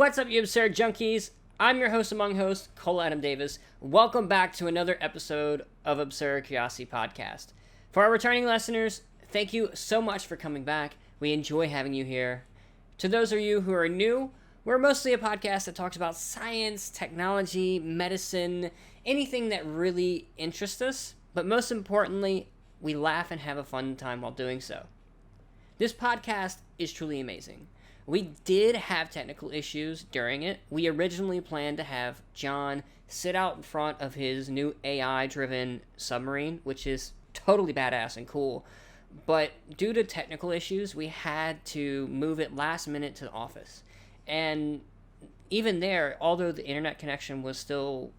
What's up, you absurd junkies? I'm your host among hosts, Cole Adam Davis. Welcome back to another episode of Absurd Curiosity Podcast. For our returning listeners, thank you so much for coming back. We enjoy having you here. To those of you who are new, we're mostly a podcast that talks about science, technology, medicine, anything that really interests us, but most importantly, we laugh and have a fun time while doing so. This podcast is truly amazing. We did have technical issues during it. We originally planned to have John sit out in front of his new AI-driven Submarine, which is totally badass and cool. But due to technical issues, we had to move it last minute to the office. And even there, although the internet connection was still,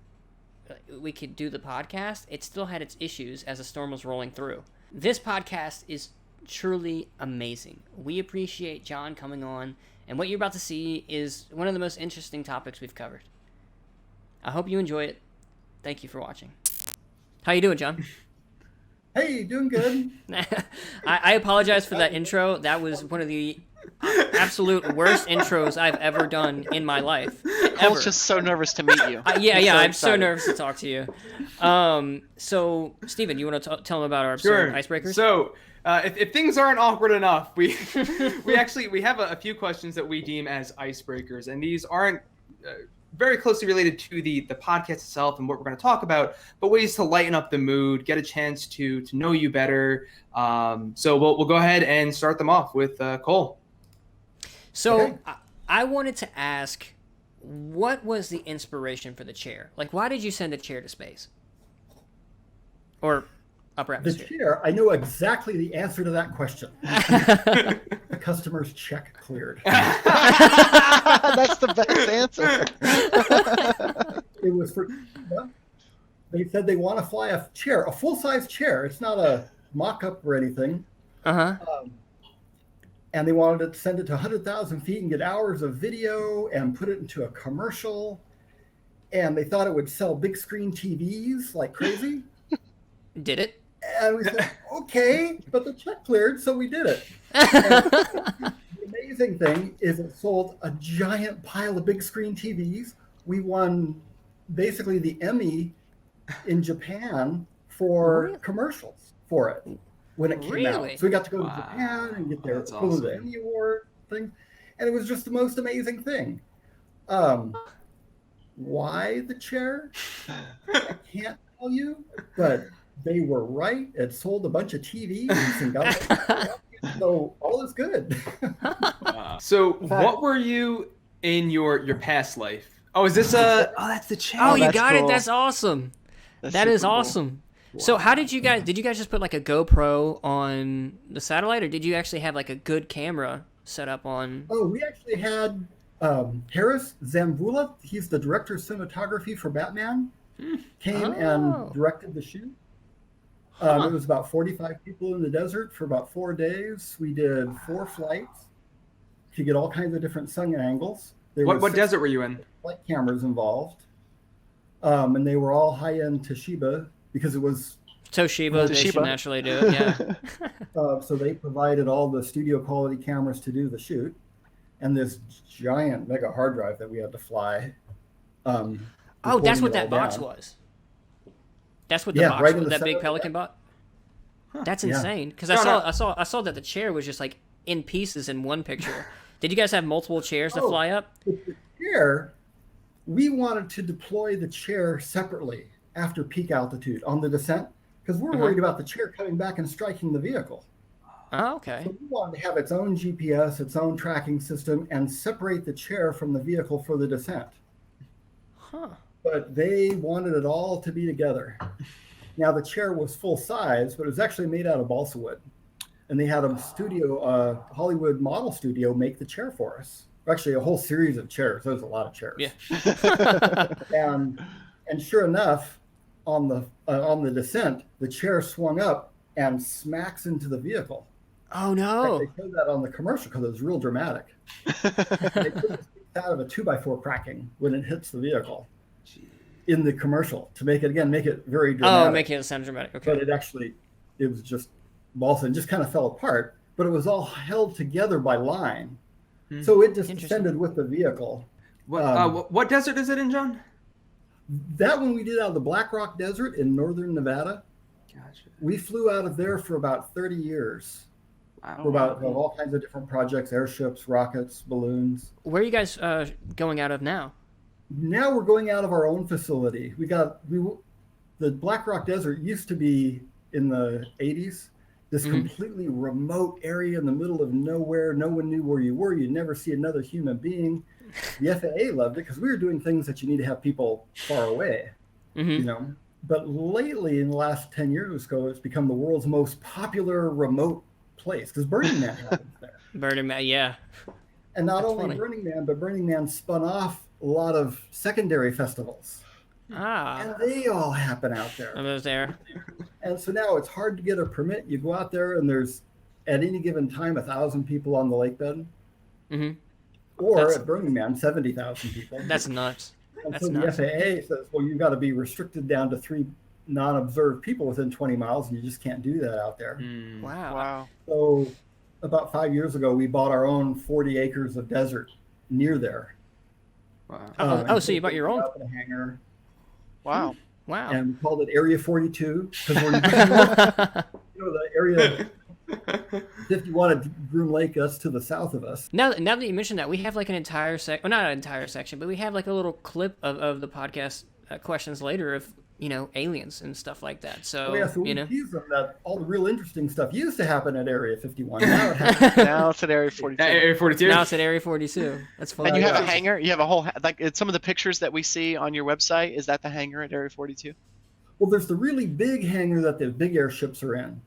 we could do the podcast, it still had its issues as the storm was rolling through. This podcast is truly amazing. We appreciate John coming on, and what you're about to see is one of the most interesting topics we've covered. I hope you enjoy it. Thank you for watching. How you doing, John? Hey, doing good. I apologize for that intro. That was one of the absolute worst intros I've ever done in my life. I was just so nervous to meet you. I'm so nervous to talk to you. So, Steven, you want to tell them about our absurd icebreakers? So, if things aren't awkward enough, we have a few questions that we deem as icebreakers, and these aren't very closely related to the podcast itself and what we're going to talk about, but ways to lighten up the mood, get a chance to know you better. So we'll go ahead and start them off with Cole. So Okay. I wanted to ask, what was the inspiration for the chair? Like, why did you send a chair to space? Or upper The atmosphere? chair, I know exactly the answer to that question. The customer's check cleared. That's the best answer. It was for, they said they want to fly a chair, a full-size chair. It's not a mock-up or anything. Uh-huh. And they wanted to send it to 100,000 feet and get hours of video and put it into a commercial. And they thought it would sell big screen TVs like crazy. Did it? And we said, okay, but the check cleared, so we did it. The amazing thing is it sold a giant pile of big screen TVs. We won basically the Emmy in Japan for commercials for it when it came Really? out. So we got to go Wow. to Japan and get That's the awesome. Emmy Award thing. And it was just the most amazing thing. Why the chair? I can't tell you, but they were right. It sold a bunch of TVs and got so all is good. So what were you in your past life? Oh, is this that's the chair. Oh, you that's got it. cool. That's awesome. That's That is super cool. awesome. So how did you guys just put like a GoPro on the satellite, or did you actually have like a good camera set up on? Oh, we actually had Harris Zambula. He's the director of cinematography for Batman. Came Oh. and directed the shoot. It was about 45 people in the desert for about 4 days. We did 4 flights to get all kinds of different sun angles. There What were 6 desert were you in? flight cameras involved. And they were all high-end Toshiba because it was, Toshiba, they should Toshiba. naturally do it, yeah. so they provided all the studio quality cameras to do the shoot. And this giant mega hard drive that we had to fly. Oh, that's recording what it that all box down. was. That's what the Yeah, box right in was, the that center big of Pelican bot. That's Yeah. insane. Because No, no. I saw that the chair was just like in pieces in one picture. Did you guys have multiple chairs to Oh. fly up? With the chair, we wanted to deploy the chair separately after peak altitude on the descent because we're worried about the chair coming back and striking the vehicle. Oh, okay. So we wanted to have its own GPS, its own tracking system, and separate the chair from the vehicle for the descent. Huh. But they wanted it all to be together. Now the chair was full size, but it was actually made out of balsa wood. And they had a studio, Hollywood model studio, make the chair for us. Actually, a whole series of chairs. There's a lot of chairs. Yeah. And sure enough, on the descent, the chair swung up and smacks into the vehicle. Oh, In no. fact, they showed that on the commercial because it was real dramatic. They took the sticks out of a 2x4 cracking when it hits the vehicle in the commercial to make it very dramatic. Oh, making it sound dramatic. Okay. But it was just balsa and just kind of fell apart. But it was all held together by line. So it just Interesting. descended with the vehicle. What desert is it in, John? That one we did out of the Black Rock Desert in northern Nevada. Gotcha. We flew out of there for about 30 years. Wow. For about all kinds of different projects, airships, rockets, balloons. Where are you guys going out of now? Now we're going out of our own facility. The Black Rock Desert used to be in the 80s, this completely remote area in the middle of nowhere. No one knew where you were. You'd never see another human being. The FAA loved it because we were doing things that you need to have people far away, you know. But lately, in the last 10 years or so, it's become the world's most popular remote place because Burning Man happens there. Burning Man, yeah. And not That's only funny. Burning Man, but Burning Man spun off a lot of secondary festivals. And they all happen out there. I was there. And so now it's hard to get a permit. You go out there and there's, at any given time, 1,000 people on the lake bed. Or at Burning Man, 70,000 people. That's nuts. And That's so nuts. the FAA says, well, you've got to be restricted down to 3 non-observed people within 20 miles, and you just can't do that out there. Wow. So about 5 years ago, we bought our own 40 acres of desert near there. Wow. So you bought your own? Up in a hangar, Wow. Wow. and we called it Area 42 because we're the area 51 at Groom Lake, that's to the south of us. Now that you mentioned that, we have like an entire well, not an entire section, but we have like a little clip of the podcast questions later of, aliens and stuff like that. So, So we tease them that all the real interesting stuff used to happen at Area 51. Now it happens. Now it's at Area 42. Area 42. Now it's at Area 42. That's funny. And you have a hangar. You have a whole some of the pictures that we see on your website. Is that the hangar at Area 42? Well, there's the really big hangar that the big airships are in.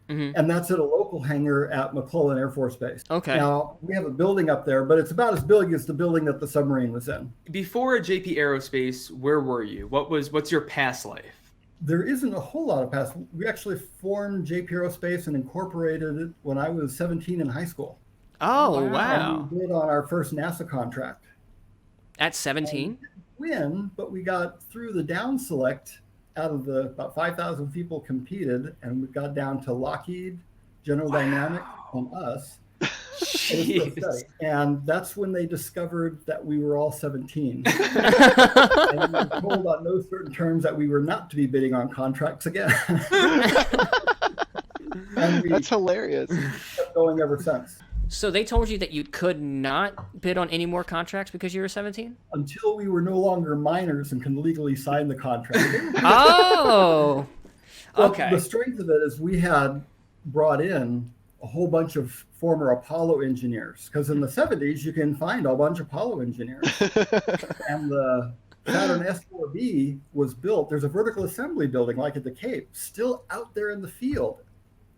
And that's at a local hangar at McClellan Air Force Base. Okay. Now, we have a building up there, but it's about as big as the building that the submarine was in. Before JP Aerospace, where were you? What's your past life? There isn't a whole lot of past. We actually formed JP Aerospace and incorporated it when I was 17 in high school. Oh, wow. And we bid on our first NASA contract. At 17? Win, but we got through the down select. Out of the about 5,000 people competed, and we got down to Lockheed, General Dynamics, and us. And that's when they discovered that we were all 17. And we were told on no certain terms that we were not to be bidding on contracts again. And That's hilarious. kept going ever since. So they told you that you could not bid on any more contracts because you were 17? Until we were no longer minors and can legally sign the contract. Oh, Well, okay. The strength of it is we had brought in a whole bunch of former Apollo engineers, because in the 70s you can find a bunch of Apollo engineers. And the Saturn S4B was built. There's a vertical assembly building like at the Cape, still out there in the field,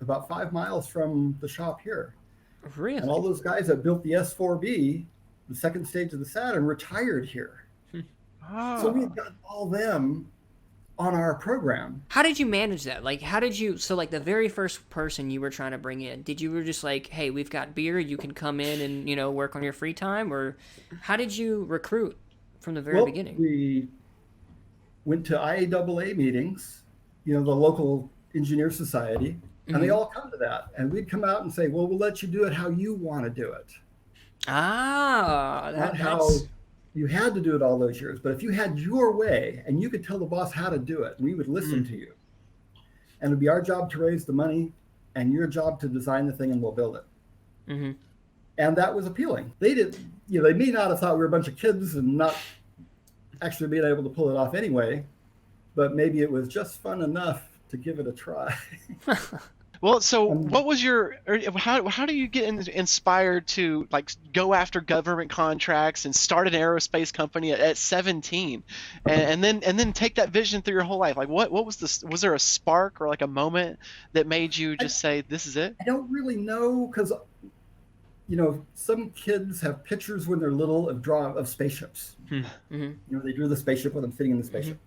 about 5 miles from the shop here. Really? And all those guys that built the S4B, the second stage of the Saturn, retired here. So we got all them on our program. How did you manage that? Like, the very first person you were trying to bring in, did you were just like, hey, we've got beer, you can come in and, work on your free time? Or how did you recruit from the very beginning? We went to IAAA meetings, the local engineer society, and they all come to that. And we'd come out and say, well, we'll let you do it how you want to do it. Not how you had to do it all those years, but if you had your way and you could tell the boss how to do it, we would listen to you. And it'd be our job to raise the money and your job to design the thing, and we'll build it. And that was appealing. They may not have thought we were a bunch of kids and not actually being able to pull it off anyway, but maybe it was just fun enough to give it a try. Well, so what was how do you get inspired to go after government contracts and start an aerospace company at 17, and then take that vision through your whole life? Like what was this? Was there a spark or a moment that made you just say, this is it? I don't really know, because some kids have pictures when they're little of spaceships. They drew the spaceship with them sitting in the spaceship.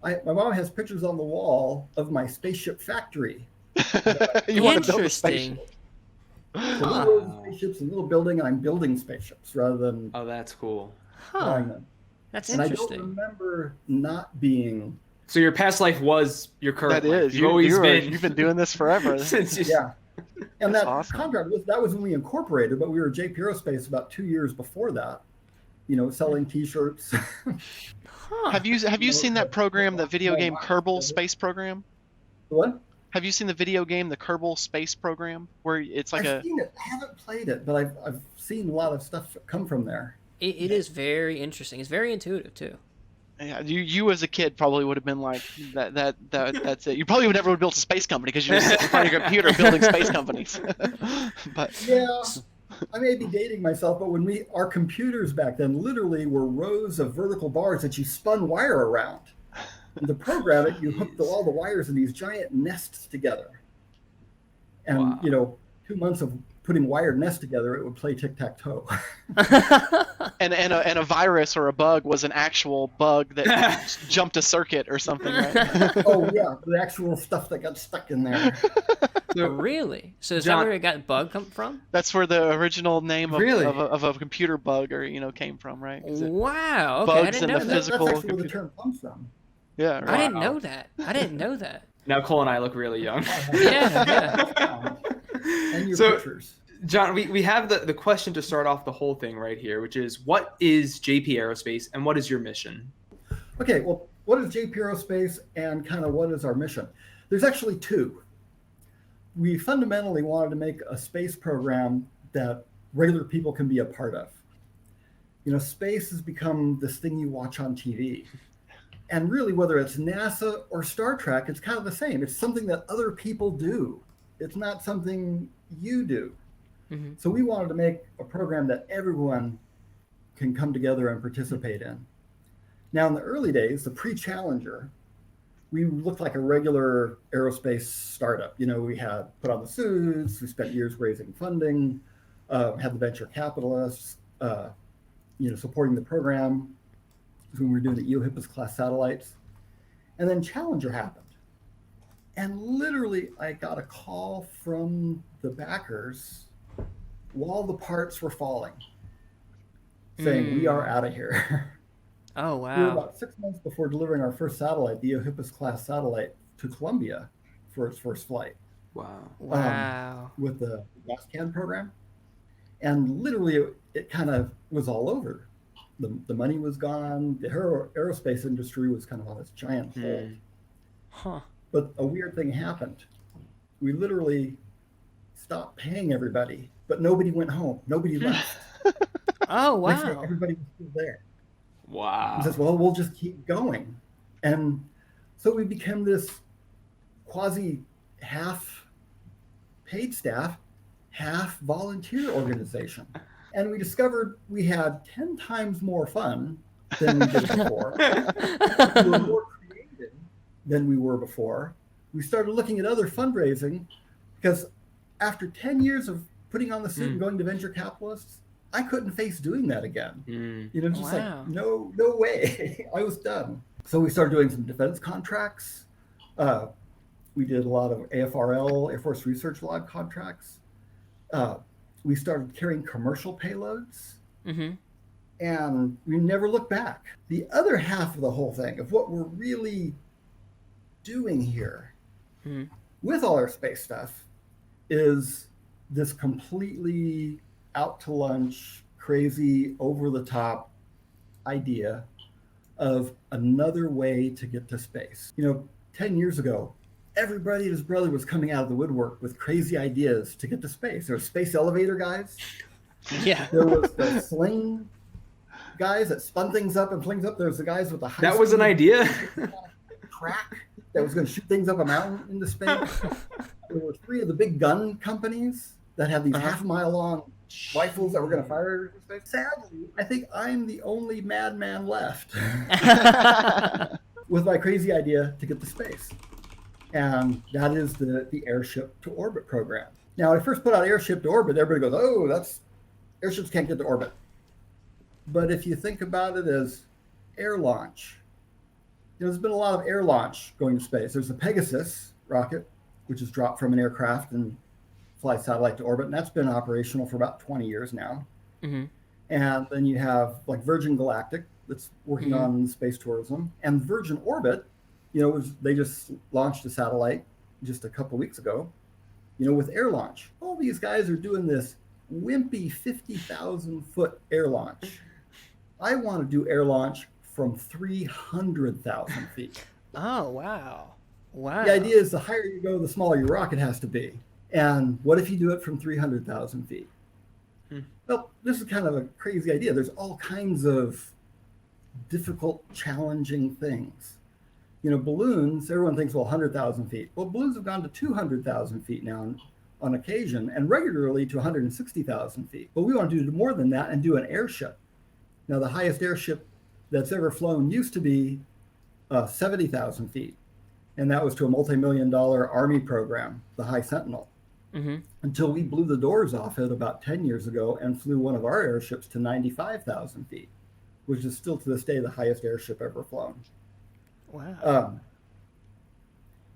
My mom has pictures on the wall of my spaceship factory. You want to build a Interesting. spaceship? So little spaceships, a little building, and I'm building spaceships rather than Oh, that's cool. drawing them. That's And interesting. I don't remember not being. So your past life was your current That life. is. You've been doing this forever. since you, Yeah. And that awesome. contract that was when we incorporated, but we were JP Aerospace about 2 years before that. selling T-shirts. Huh. Have you seen that program, the video game Kerbal Space Program? What? Have you seen the video game, the Kerbal Space Program, where it's like I've seen it. I haven't played it, but I've seen a lot of stuff come from there. It is very interesting. It's very intuitive too. Yeah, you as a kid probably would have been like that's it. You probably would never have built a space company because you're just sitting in front of your computer building space companies. But yeah, I may be dating myself, but when our computers back then literally were rows of vertical bars that you spun wire around. And to program it, you hooked all the wires in these giant nests together. And, Wow. 2 months of putting wired nests together, it would play tic-tac-toe. and a virus or a bug was an actual bug that jumped a circuit or something, right? Oh, yeah, the actual stuff that got stuck in there. Oh, really? So is John- that where it got bug come from? That's where the original name of, Really? of a computer bug came from, right? 'Cause Wow. Okay, I bugs didn't in know the that. That's physical actually where the computer. term comes from. Yeah, I right. didn't Wow. know that. I didn't know that. Now Cole and I look really young. Yeah. And your So- pictures. John, we have the question to start off the whole thing right here, which is, what is JP Aerospace and what is your mission? Okay, well, what is JP Aerospace and kind of what is our mission? There's actually two. We fundamentally wanted to make a space program that regular people can be a part of. Space has become this thing you watch on TV. And really, whether it's NASA or Star Trek, it's kind of the same. It's something that other people do. It's not something you do. Mm-hmm. So we wanted to make a program that everyone can come together and participate in. Now, in the early days, the pre-Challenger, we looked like a regular aerospace startup. We had put on the suits, we spent years raising funding, had the venture capitalists, supporting the program when we were doing the EOHIPAS class satellites. And then Challenger happened. And literally, I got a call from the backers while the parts were falling, saying, we are out of here. Oh, We were wow. about 6 months before delivering our first satellite, the EOHIPAS class satellite, to Columbia for its first flight Wow. Wow. with the gas can program. And literally, it kind of was all over. The money was gone. The aerospace industry was kind of on this giant hold. Huh. But a weird thing happened. We literally stopped paying everybody, but nobody went home. Nobody left. Oh, Next thing, wow. everybody was still there. Wow. He says, well, we'll just keep going. And so we became this quasi half paid staff, half volunteer organization. And we discovered we had 10 times more fun than we did before. We were more creative than we were before. We started looking at other fundraising because after 10 years of putting on the suit and going to venture capitalists, I couldn't face doing that again. Just Wow. like, no way. I was done. So we started doing some defense contracts. We did a lot of AFRL, Air Force Research Lab contracts. We started carrying commercial payloads. Mm-hmm. And we never looked back. The other half of the whole thing, of what we're really doing here with all our space stuff, is this completely out to lunch, crazy, over the top idea of another way to get to space. 10 years ago, everybody and his brother was coming out of the woodwork with crazy ideas to get to space. There were space elevator guys. Yeah. There was the sling guys that spun things up and flings up. There was the guys with the high That was an idea. track that was going to shoot things up a mountain into space. There were 3 of the big gun companies that had these half-mile long rifles that were going to fire into space. Sadly, I think I'm the only madman left with my crazy idea to get to space. And that is the Airship to Orbit program. Now, when I first put out Airship to Orbit, everybody goes, oh, airships can't get to orbit. But if you think about it as air launch, there's been a lot of air launch going to space. There's the Pegasus rocket, which is dropped from an aircraft and flies satellite to orbit, and that's been operational for about 20 years now. Mm-hmm. And then you have like Virgin Galactic that's working on space tourism, and Virgin Orbit, they just launched a satellite just a couple weeks ago, with air launch. All these guys are doing this wimpy 50,000 foot air launch I want to do air launch from 300,000 feet. Oh, wow. Wow. The idea is the higher you go, the smaller your rocket has to be. And what if you do it from 300,000 feet? Well, this is kind of a crazy idea. There's all kinds of difficult, challenging things. Balloons, everyone thinks, well, 100,000 feet. Well, balloons have gone to 200,000 feet now on occasion, and regularly to 160,000 feet. But we want to do more than that and do an airship. Now, the highest airship that's ever flown used to be 70,000 feet. And that was to a multi-million-dollar Army program, the High Sentinel. Until we blew the doors off it about 10 years ago and flew one of our airships to 95,000 feet, which is still to this day the highest airship ever flown. Wow.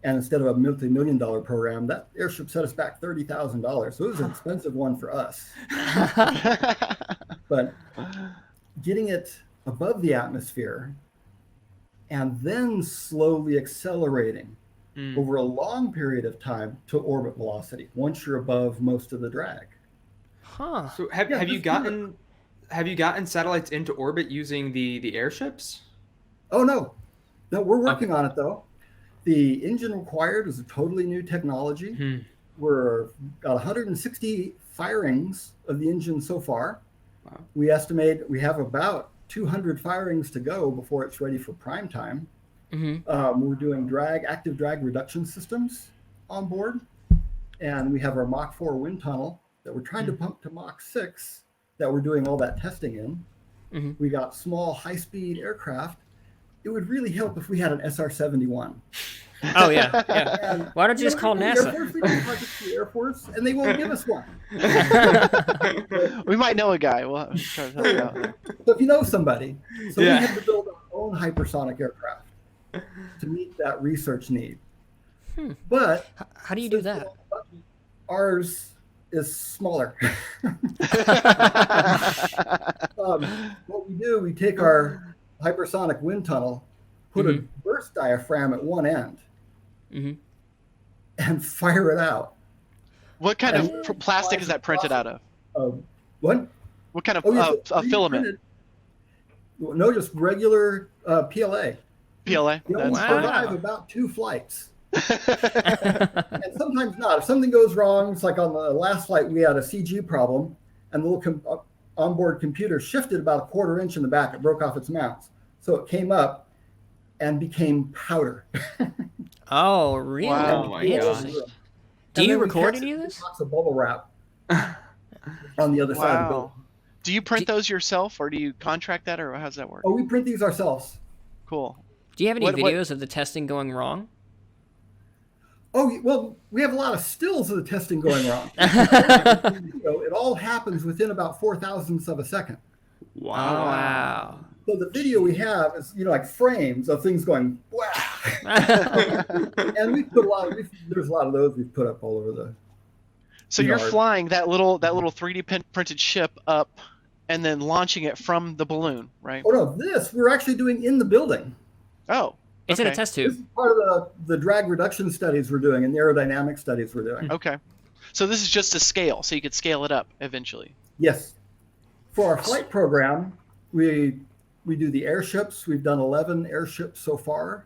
And instead of a multi-million-dollar program, that airship set us back $30,000. So it was an expensive one for us. But getting it above the atmosphere and then slowly accelerating over a long period of time to orbit velocity once you're above most of the drag. Huh. So have you gotten satellites into orbit using the airships? Oh no, we're working on it though. The engine required is a totally new technology. We're got 160 firings of the engine so far. Wow. We estimate we have about 200 firings to go before it's ready for prime time. We're doing active drag reduction systems on board, and we have our Mach 4 wind tunnel that we're trying to pump to Mach 6 that we're doing all that testing in. We got small high-speed aircraft. It would really help if we had an SR-71. Oh, yeah. And, why don't you just call NASA? The Air Force, and they won't give us one. We might know a guy. We'll try to help you out. So if you know somebody, we have to build our own hypersonic aircraft to meet that research need. But how do you do that? Ours is smaller. What we do, we take our hypersonic wind tunnel, put a burst diaphragm at one end, and fire it out. What kind of plastic is that printed out of? What? What kind of filament? No, just regular PLA. PLA? That's survive about 2 flights. And sometimes not. If something goes wrong, it's like on the last flight, we had a CG problem, and the little onboard computer shifted about a 1/4 inch in the back. It broke off its mounts. So it came up and became powder. Oh, really? Wow. Interesting. Do you record any of this? Lots of bubble wrap on the other side of the building. Do you print those yourself, or do you contract that, or how does that work? Oh, we print these ourselves. Cool. Do you have any videos of the testing going wrong? Oh, well, we have a lot of stills of the testing going wrong. It all happens within about 4,000ths of a second. Wow. So the video we have is, like frames of things going, wow. And we put there's a lot of those we've put up all over the So you're flying that little 3D printed ship up and then launching it from the balloon, right? Oh, no, this we're actually doing in the building. Oh. It's in a test tube. This is part of the drag reduction studies we're doing and the aerodynamic studies we're doing. Okay. So this is just a scale, so you could scale it up eventually. Yes. For our flight program, we do the airships. We've done 11 airships so far.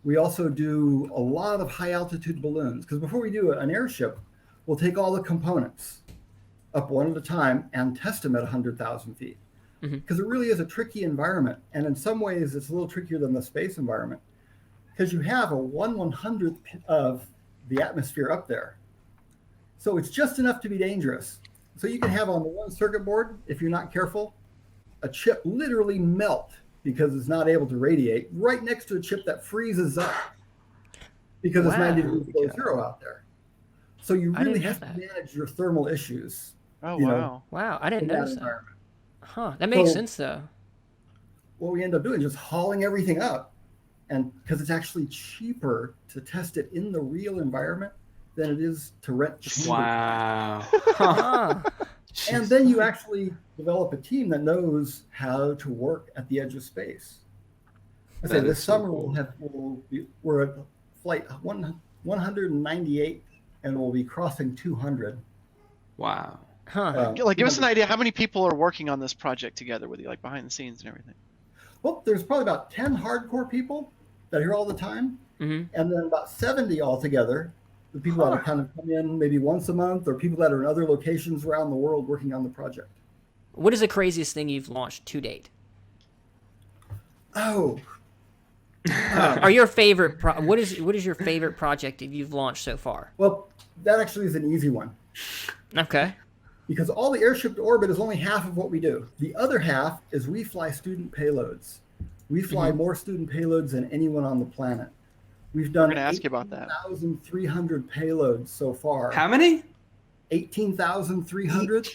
We also do a lot of high altitude balloons, because before we do an airship, we'll take all the components up one at a time and test them at 100,000 feet. Because it really is a tricky environment. And in some ways, it's a little trickier than the space environment, because you have a 1/100th of the atmosphere up there. So it's just enough to be dangerous. So you can have on the one circuit board, if you're not careful, a chip literally melt because it's not able to radiate right next to a chip that freezes up because it's 90 degrees below zero out there. So you really have to manage your thermal issues. Oh, wow. Wow, I didn't know that. Huh, that makes sense though. What we end up doing is just hauling everything up, and because it's actually cheaper to test it in the real environment than it is to rent the chamber. Wow. And then you actually develop a team that knows how to work at the edge of space. I say this summer we're at flight 198 and we'll be crossing 200. Wow. Huh. Like, give us an idea. How many people are working on this project together with you, like behind the scenes and everything? Well, there's probably about 10 hardcore people that are here all the time, Mm-hmm. and then about 70 altogether. The people that kind of come in maybe once a month, or people that are in other locations around the world working on the project. What is the craziest thing you've launched to date? Oh, Or your favorite? What is your favorite project that you've launched so far? well, that actually is an easy one. Okay. Because all the airship to orbit is only half of what we do. The other half is we fly student payloads. We fly more student payloads than anyone on the planet. We've done We're gonna ask you about that. 18,300 payloads so far. How many? 18,300.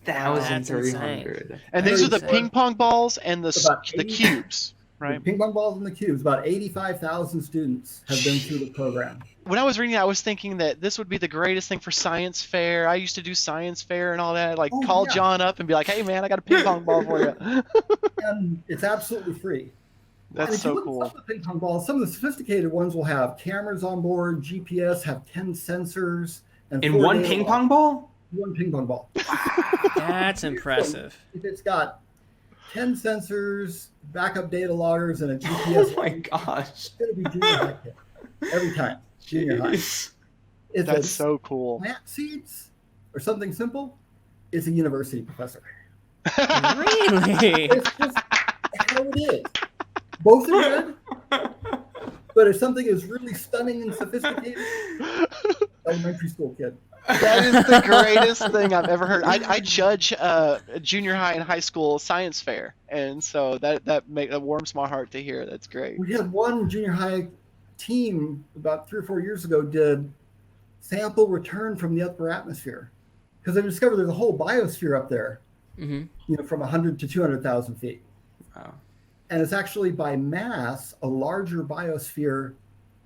18,300. And these are the Very ping pong balls and About the 80 cubes, right? Ping pong balls and the cubes. About 85,000 students have been through the program. When I was reading, I was thinking that this would be the greatest thing for science fair. I used to do science fair and all that. Like, call John up and be like, "Hey, man, I got a ping pong ball for you." And it's absolutely free. That's And if you so look at cool. some of the ping pong balls, some of the sophisticated ones will have cameras on board, GPS, have 10 sensors, and In 4 one data ping logs. pong ball? One ping pong ball. That's impressive. If it's got 10 sensors, backup data loggers, and a GPS, Oh my gosh. it's going to be junior high kid. Every time. Junior high. Jeez. If That's it's so cool. plant seeds or something simple, it's a university professor. Really? It's just how it is. Both are good, but if something is really stunning and sophisticated, elementary school kid. That is the greatest thing I've ever heard. I judge junior high and high school science fair, and so that warms my heart to hear. That's great. We had one junior high team about 3 or 4 years ago did sample return from the upper atmosphere, because they discovered there's a whole biosphere up there, Mm-hmm. from 100 to 200,000 feet. Wow. And it's actually by mass a larger biosphere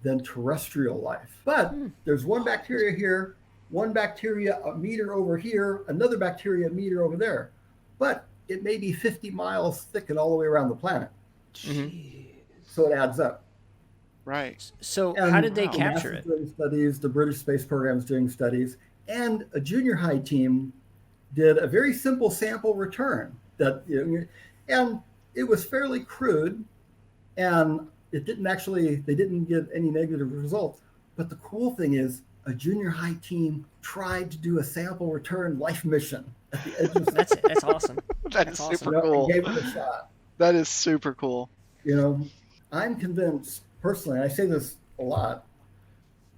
than terrestrial life. But there's one bacteria here, one bacteria a meter over here, another bacteria a meter over there. But it may be 50 miles thick and all the way around the planet. Mm-hmm. So it adds up. Right. So And how did they capture NASA's it? doing studies, the British space program is doing studies, and a junior high team did a very simple sample return and it was fairly crude, and they didn't get any negative results. But the cool thing is, a junior high team tried to do a sample return life mission at the edge of That's awesome. That's awesome. super cool. and gave it a shot. That is super cool. I'm convinced personally, and I say this a lot,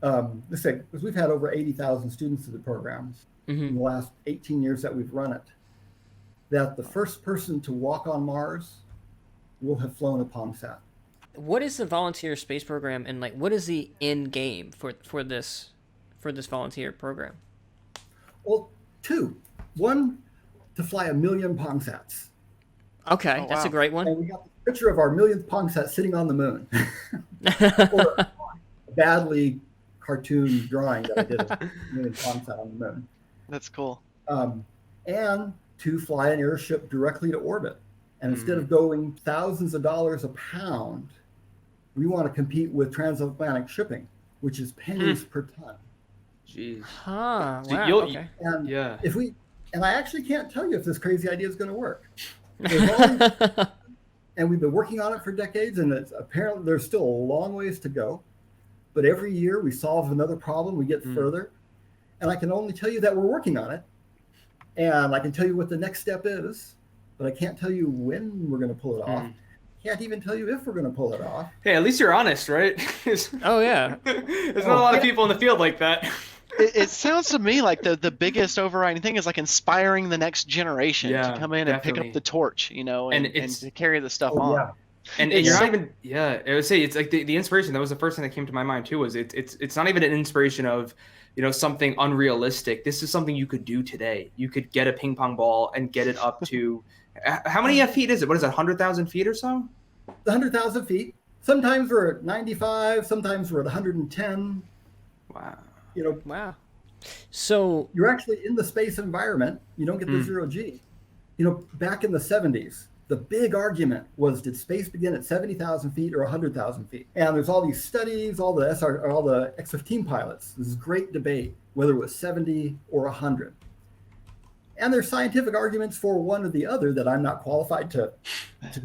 because we've had over 80,000 students through the program in the last 18 years that we've run it, that the first person to walk on Mars will have flown a POMSAT. What is the volunteer space program, and what is the end game for this volunteer program? Well, 2. 1, to fly 1 million POMSATs. Okay, Oh, that's wow. a great one. And we got the picture of our millionth POMSAT sitting on the moon. Or a badly cartoon drawing that I did of a million POMSAT on the moon. That's cool. And to fly an airship directly to orbit. And instead of going thousands of dollars a pound, we want to compete with transatlantic shipping, which is pennies per ton. Jeez. Huh. So Wow. Okay. And Yeah. and I actually can't tell you if this crazy idea is going to work. And we've been working on it for decades, and apparently there's still a long ways to go. But every year we solve another problem, we get further. And I can only tell you that we're working on it. And I can tell you what the next step is, but I can't tell you when we're going to pull it off. Can't even tell you if we're going to pull it off. Hey, at least you're honest, right? Oh yeah. There's not a lot of people in the field like that. It sounds to me like the biggest overriding thing is inspiring the next generation Yeah, to come in and pick definitely. up the torch, and to carry the stuff on. Yeah. And you're not even, I would say it's like the inspiration. That was the first thing that came to my mind too. Was it's not even an inspiration of something unrealistic. This is something you could do today. You could get a ping pong ball and get it up to how many feet is it? What is it? 100,000 feet or so? 100,000 feet. Sometimes we're at 95. Sometimes we're at 110. Wow. Wow. So You're actually in the space environment. You don't get the 0G. Back in the 70s, the big argument was, did space begin at 70,000 feet or 100,000 feet? And there's all these studies, all the X-15 pilots. This is great debate, whether it was 70 or 100. And there's scientific arguments for one or the other that I'm not qualified to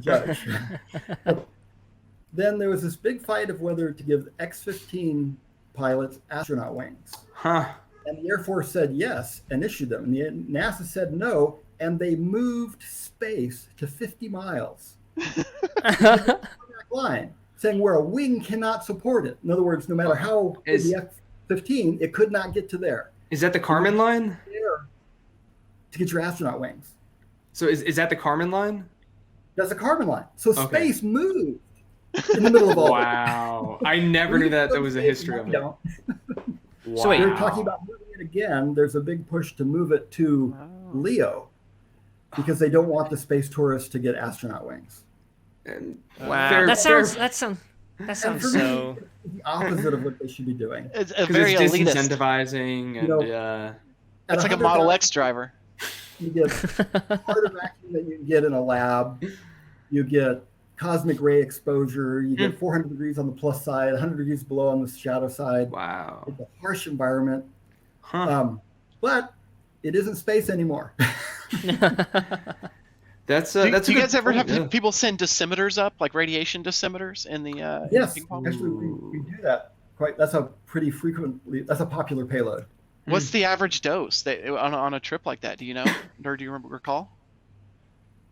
judge. But then there was this big fight of whether to give X-15 pilots astronaut wings. Huh. And the Air Force said yes and issued them. And the NASA said no, and they moved space to 50 miles. Line, saying where a wing cannot support it. In other words, no matter how big the F-15, it could not get to there. Is that the KARMAN line? To get your astronaut wings. So is that the KARMAN line? That's a KARMAN line. So space moved in the middle of all Wow. I never knew that there was a history of it. Wow. So wait, We're talking about moving it again. There's a big push to move it to Leo because they don't want the space tourists to get astronaut wings. Wow. That sounds so. The opposite of what they should be doing. It's a very elitist. Disincentivizing and it's like a Model X driver. You get part of vacuum that you can get in a lab. You get cosmic ray exposure. You get 400 degrees on the plus side, 100 degrees below on the shadow side. Wow. It's a harsh environment. Huh. But it isn't space anymore. That's do you guys ever have people send dosimeters up, like radiation dosimeters in the yes, ping pong? actually we do that quite. That's a popular payload. What's the average dose on a trip like that? Do you know, or do you recall?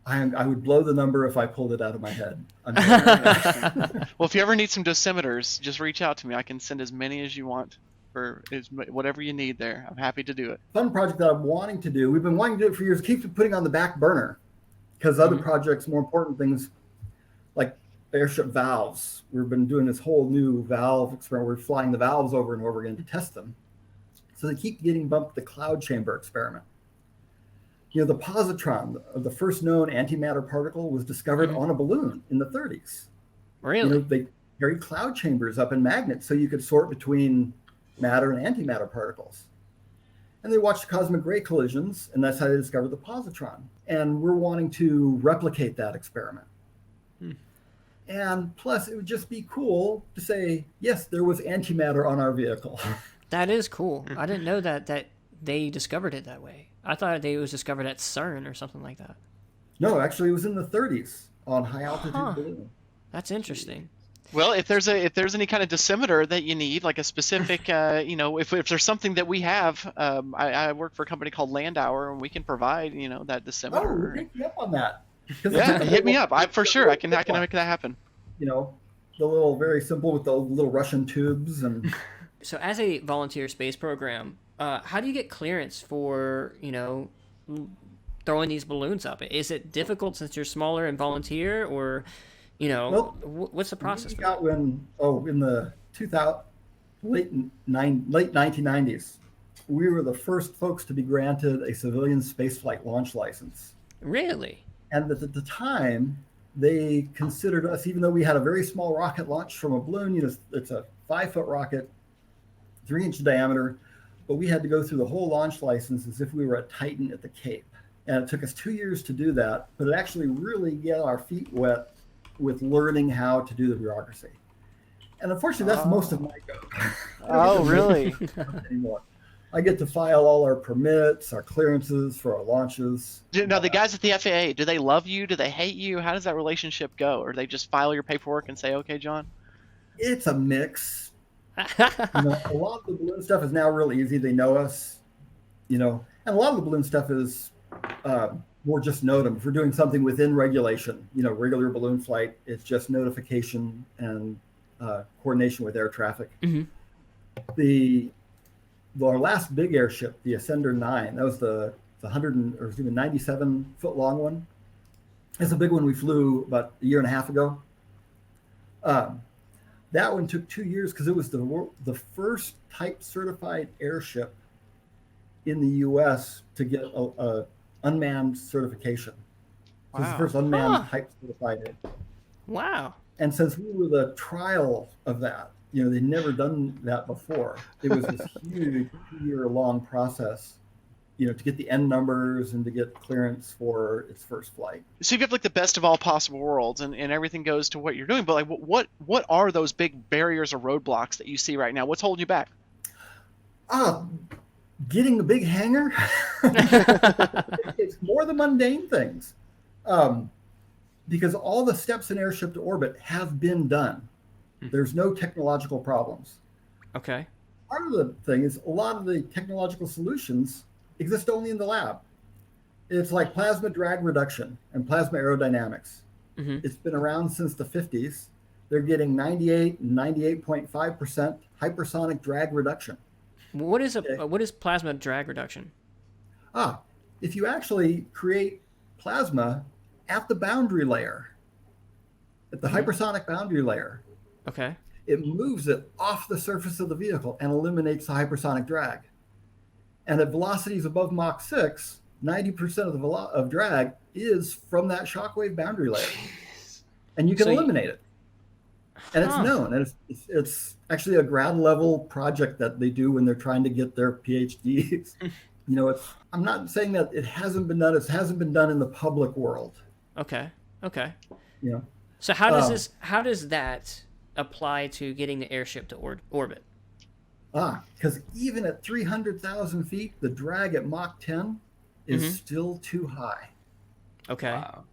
I would blow the number if I pulled it out of my head. Well, if you ever need some dosimeters, just reach out to me. I can send as many as you want for whatever you need there. I'm happy to do it. Fun project that I'm wanting to do. We've been wanting to do it for years. Keeps putting on the back burner because other projects, more important things like airship valves. We've been doing this whole new valve experiment. We're flying the valves over and over again to test them. So they keep getting bumped the cloud chamber experiment. You know, the positron, the first known antimatter particle, was discovered on a balloon in the 30s. Really? You know, they carried cloud chambers up in magnets so you could sort between matter and antimatter particles. And they watched cosmic ray collisions, and that's how they discovered the positron. And we're wanting to replicate that experiment. And plus, it would just be cool to say, yes, there was antimatter on our vehicle. That is cool. I didn't know that they discovered it that way. I thought it was discovered at CERN or something like that. No, actually, it was in the 30s on high altitude balloon. That's interesting. Well, if there's any kind of dosimeter that you need, like a specific, if there's something that we have, I work for a company called Landauer, and we can provide, that dosimeter. Oh, hit me up on that. Yeah, hit me up. For sure, I can make that happen. You know, the little very simple with the little Russian tubes and. So, as a volunteer space program, how do you get clearance for throwing these balloons up? Is it difficult since you're smaller and volunteer, or Nope. What's the process? We got in the late 1990s, we were the first folks to be granted a civilian spaceflight launch license. Really? And at the time, they considered us, even though we had a very small rocket launch from a balloon. It's a 5-foot rocket, 3-inch diameter, but we had to go through the whole launch license as if we were a Titan at the Cape. And it took us 2 years to do that, but it actually really got our feet wet with learning how to do the bureaucracy. And unfortunately, that's most of my job. Oh, really? Anymore. I get to file all our permits, our clearances for our launches. Now, the guys at the FAA, do they love you? Do they hate you? How does that relationship go? Or they just file your paperwork and say, okay, John? It's a mix. A lot of the balloon stuff is now real easy. They know us, and a lot of the balloon stuff is more just NOTAM. If we're doing something within regulation, regular balloon flight, it's just notification and coordination with air traffic. Our last big airship, the Ascender 9, that was the 97 foot long one. It's a big one we flew about a year and a half ago. That one took 2 years because it was the first type certified airship in the U.S. to get a unmanned certification. Wow. It was the first unmanned type certified airship. Wow. And since we were the trial of that, they'd never done that before. It was this huge 2-year-long process, to get the N numbers and to get clearance for its first flight. So you have like the best of all possible worlds, and everything goes to what you're doing. But like, what are those big barriers or roadblocks that you see right now? What's holding you back? getting the big hangar, it's more the mundane things. Because all the steps in airship to orbit have been done. There's no technological problems. Okay. Part of the thing is a lot of the technological solutions exist only in the lab. It's like plasma drag reduction and plasma aerodynamics. Mm-hmm. It's been around since the 50s. They're getting 98 and 98.5% hypersonic drag reduction. What is plasma drag reduction? If you actually create plasma at the boundary layer, at the hypersonic boundary layer, okay, it moves it off the surface of the vehicle and eliminates the hypersonic drag. And at velocities above Mach 6, 90% of drag is from that shockwave boundary layer. And you can eliminate it. And it's known. And it's actually a grad level project that they do when they're trying to get their PhDs. I'm not saying that it hasn't been done. It hasn't been done in the public world. Okay. Yeah. So how does that apply to getting the airship to orbit? Because even at 300,000 feet, the drag at Mach 10 is still too high. Okay. Wow.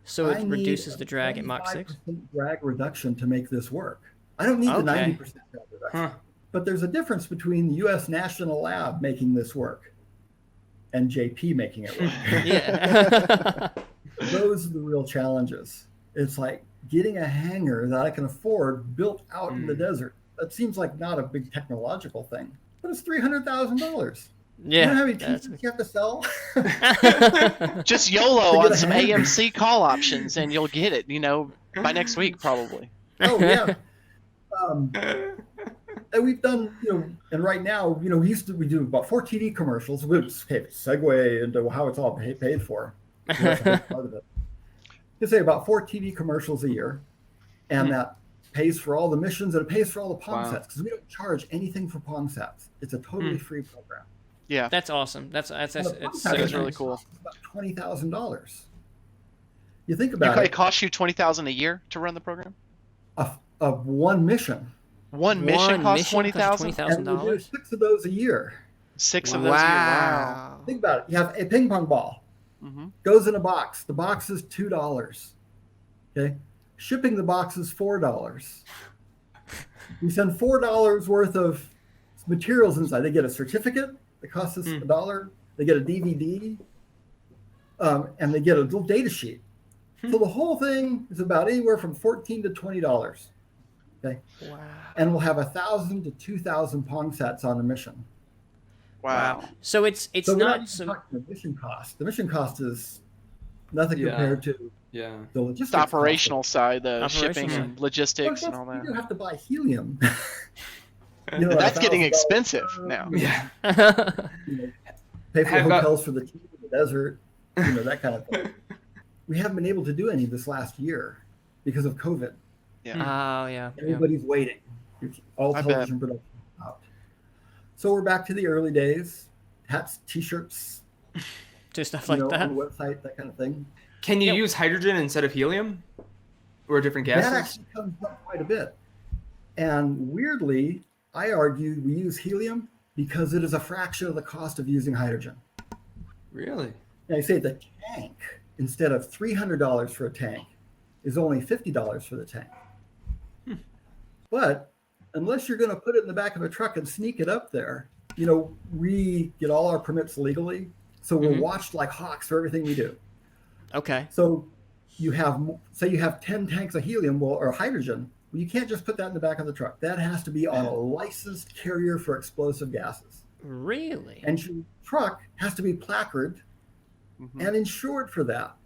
So it reduces the drag at Mach 6? Drag reduction to make this work. I don't need the 90% drag reduction. But there's a difference between the U.S. National Lab making this work and JP making it work. Yeah. Those are the real challenges. It's like getting a hangar that I can afford built out in the desert. That seems like not a big technological thing, but it's $300,000. Yeah. You know how many pieces you have to sell? Just YOLO on some AMC call options, and you'll get it. By next week probably. Oh yeah. And we've done, and right now, we do about 4 TV commercials. We'll segue into how it's all paid for. That's a big part of it. You say about 4 TV commercials a year, and that pays for all the missions and it pays for all the Pong sets because we don't charge anything for Pong sets. It's a totally free program. Yeah, that's awesome. That's really cool. It's about $20,000. You think about it. It costs you $20,000 a year to run the program. Of one mission. One mission costs $20,000. And we do 6 of those a year. 6 of those a year. Wow. Think about it. You have a ping pong ball. Goes in a box. The box is $2. Okay. Shipping the box is $4. We send $4 worth of materials inside. They get a certificate that costs us $1. They get a DVD, and they get a little data sheet. So the whole thing is about anywhere from $14 to $20. Okay. Wow. And we'll have 1,000 to 2,000 Pong sets on the mission. Wow. So it's so not the mission cost. The mission cost is nothing compared to the logistics. The operational side, the shipping and logistics and all that. You have to buy helium. That's getting expensive now. Yeah. Pay for hotels for the team in the desert, that kind of thing. We haven't been able to do any of this last year because of COVID. Yeah. Oh, yeah. Everybody's waiting. All television production out. So we're back to the early days. Hats, T-shirts. Do stuff like that. On the website, that kind of thing. Can you use hydrogen instead of helium? Or different gases? That actually comes up quite a bit. And weirdly, I argue we use helium because it is a fraction of the cost of using hydrogen. Really? Now you say the tank, instead of $300 for a tank, is only $50 for the tank. But unless you're going to put it in the back of a truck and sneak it up there, we get all our permits legally. So we're watched like hawks for everything we do. Okay. So you have 10 tanks of helium or hydrogen. Well, you can't just put that in the back of the truck. That has to be on a licensed carrier for explosive gases. Really? And your truck has to be placarded and insured for that.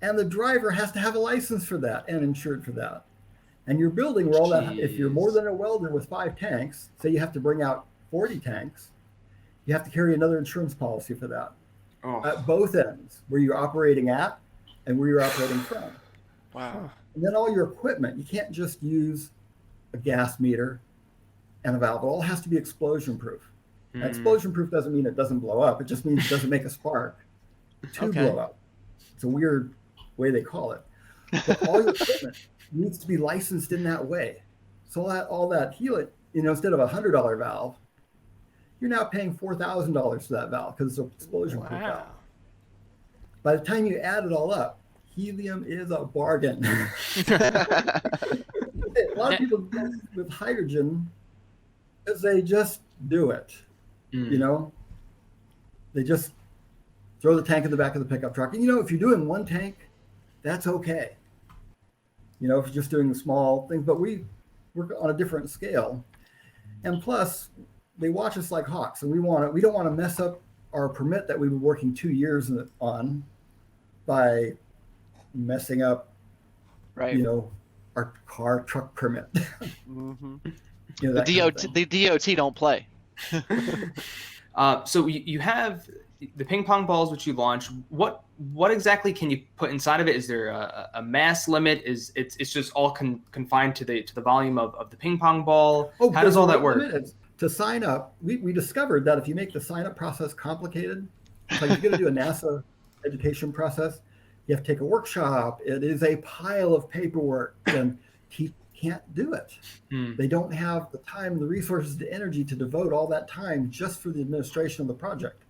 And the driver has to have a license for that and insured for that. And your building where all that, if you're more than a welder with 5 tanks, say you have to bring out 40 tanks, you have to carry another insurance policy for that. At both ends, where you're operating at and where you're operating from. Wow. And then all your equipment, you can't just use a gas meter and a valve. It all has to be explosion proof. Explosion proof doesn't mean it doesn't blow up. It just means it doesn't make a spark to blow up. It's a weird way they call it. But all your equipment needs to be licensed in that way. So all that helium, instead of $100 valve, you're now paying $4,000 for that valve because it's an explosion-proof valve. Wow. By the time you add it all up, helium is a bargain. A lot of people go with hydrogen because they just do it. You know, they just throw the tank in the back of the pickup truck. And, you know, if you're doing one tank, that's okay. You know, if you're just doing small things, but we work on a different scale. And plus, they watch us like hawks, and we don't want to mess up our permit that we've been working 2 years on by messing up, you know, our car truck permit. You know, the DOT don't play. So you have the ping pong balls which you launch. What exactly can you put inside of it? Is there a mass limit? It's just all confined to the volume of the ping pong ball? How does all that work? To sign up, we discovered that if you make the sign up process complicated, like you're going to do a NASA education process, you have to take a workshop. It is a pile of paperwork, and teachers can't do it. They don't have the time, the resources, the energy to devote all that time just for the administration of the project.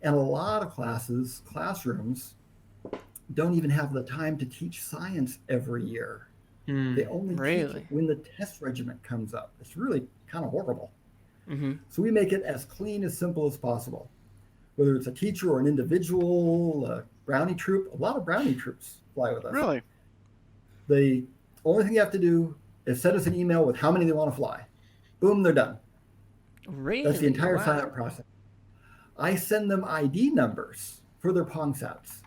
And a lot of classrooms don't even have the time to teach science every year. They only teach it when the test regiment comes up. It's really kind of horrible. So we make it as clean, as simple as possible. Whether it's a teacher or an individual, a brownie troop, a lot of brownie troops fly with us. Really? The only thing you have to do is send us an email with how many they want to fly. Boom, they're done. Really? That's the entire sign-up process. I send them ID numbers for their pong sets.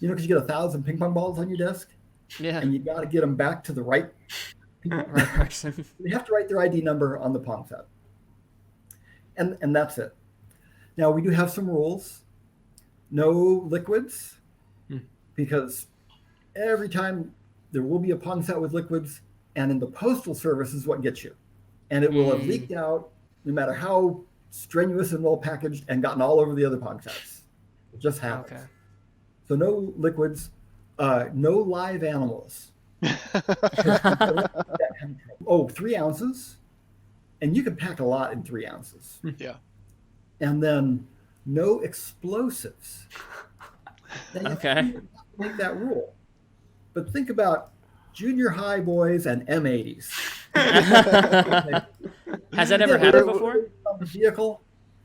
You know, because you get 1,000 ping pong balls on your desk, and you got to get them back to the right person. They have to write their ID number on the pong set, and that's it. Now we do have some rules. No liquids, because every time there will be a pong set with liquids, and in the Postal Service is what gets you, and it will have leaked out no matter how strenuous and well packaged and gotten all over the other pong sets. It just happens. Okay. So no liquids, no live animals. 3 ounces, and you can pack a lot in 3 ounces. Yeah. And then no explosives. Okay. Make that rule. But think about junior high boys and M80s. Has that ever happened before? On the vehicle,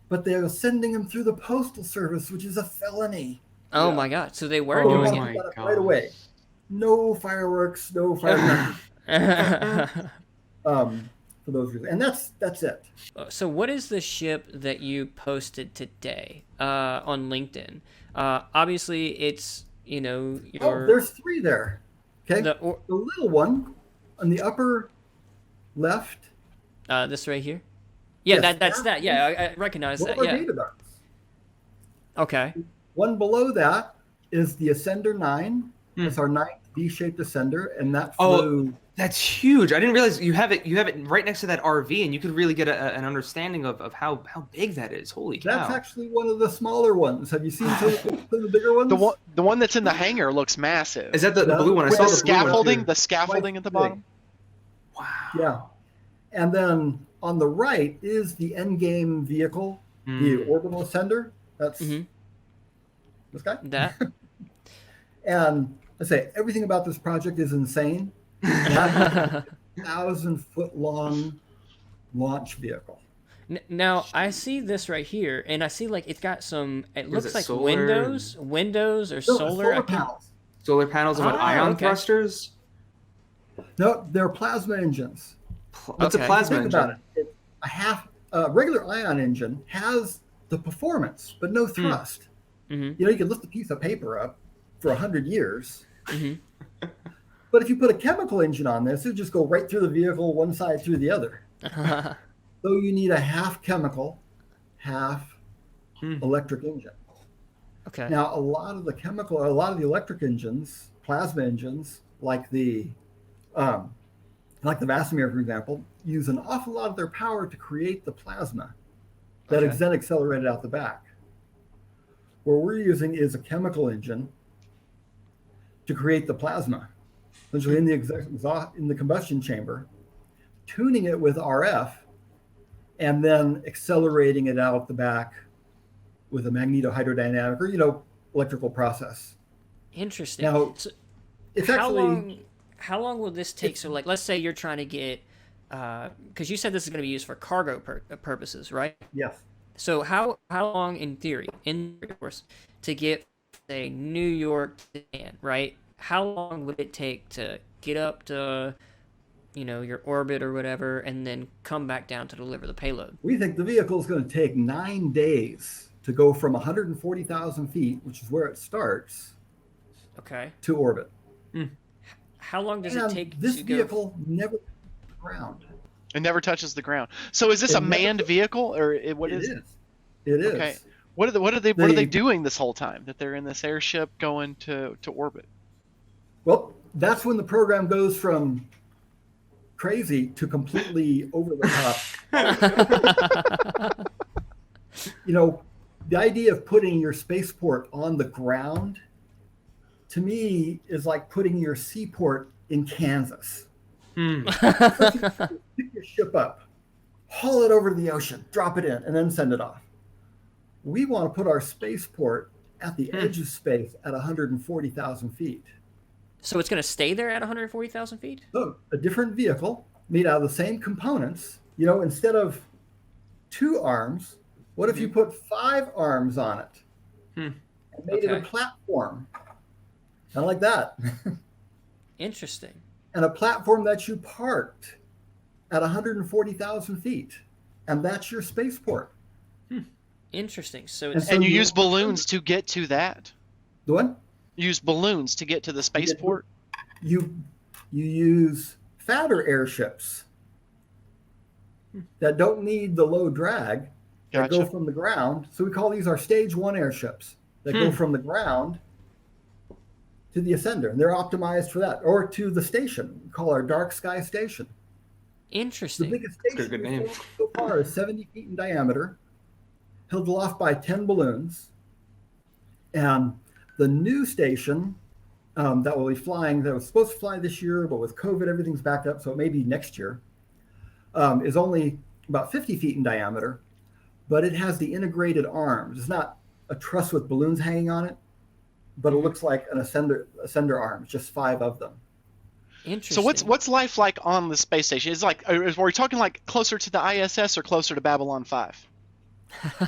but they're sending them through the Postal Service, which is a felony. Oh my God! So they were doing it right away. No fireworks, no fireworks. For those reasons, and that's it. So what is the ship that you posted today on LinkedIn? Obviously, it's there's 3 there. Okay, the little one on the upper left. This right here. Yeah, yes, that's that. Yeah, I recognize that. Yeah. Okay. One below that is the Ascender 9. It's our 9th V-shaped Ascender, and that flew. Oh, that's huge! I didn't realize you have it. You have it right next to that RV, and you could really get an understanding of how big that is. Holy cow! That's actually one of the smaller ones. Have you seen some of the bigger ones? The one that's in the hangar looks massive. Is that the blue one? I saw the scaffolding. The scaffolding at the bottom. Wow. Yeah, and then on the right is the endgame vehicle, the orbital ascender. That's this guy. That. And I say everything about this project is insane. 1,000-foot long launch vehicle. Now I see this right here, and I see like it's got some. It looks like solar? windows or solar panels. Solar panels and ion thrusters. No, they're plasma engines. What's a plasma engine? About it. A regular ion engine has the performance, but no thrust. You know, you can lift a piece of paper up for 100 years. But if you put a chemical engine on this, it'll just go right through the vehicle, one side through the other. So you need a half chemical, half electric engine. Okay. Now, a lot of the electric engines, plasma engines, like the Vassamir, for example, use an awful lot of their power to create the plasma that is then accelerated out the back. What we're using is a chemical engine to create the plasma, essentially in the combustion chamber, tuning it with RF and then accelerating it out the back with a magnetohydrodynamic or, electrical process. Interesting. Now, So it's how actually how long will this take? So, like, let's say you're trying to get, because you said this is going to be used for cargo purposes, right? yes. So how long, in theory, of course, to get, say, New York to Japan, right? How long would it take to get up to, your orbit or whatever, and then come back down to deliver the payload? We think the vehicle is going to take 9 days to go from 140,000 feet, which is where it starts, Okay. to orbit. How long does And it take this to go? vehicle never hits the ground. It never touches the ground. So is this a manned vehicle, or what is? It is. Okay. What are they doing this whole time that they're in this airship going to orbit? Well, that's when the program goes from crazy to completely over the top. The idea of putting your spaceport on the ground, to me, is like putting your seaport in Kansas. Pick your ship up, haul it over to the ocean, drop it in, and then send it off. We want to put our spaceport at the edge of space at 140,000 feet. So it's going to stay there at 140,000 feet? So a different vehicle made out of the same components. Instead of 2 arms, what if you put 5 arms on it and made it a platform? Kind of like that. Interesting. And a platform that you parked at 140,000 feet. And that's your spaceport. Interesting. So and you use balloons to get to that. The what? You use balloons to get to the spaceport. You use fatter airships that don't need the low drag that go from the ground. So we call these our stage 1 airships that go from the ground to the ascender, and they're optimized for that, or to the station. We call our dark sky station. Interesting. The biggest station so far is 70 feet in diameter, held aloft by 10 balloons. And the new station that will be flying, that was supposed to fly this year, but with COVID, everything's backed up, so it may be next year, is only about 50 feet in diameter, but it has the integrated arms. It's not a truss with balloons hanging on it, but it looks like an ascender arms, just 5 of them. Interesting. So what's life like on the space station? Are we talking like closer to the ISS or closer to Babylon 5?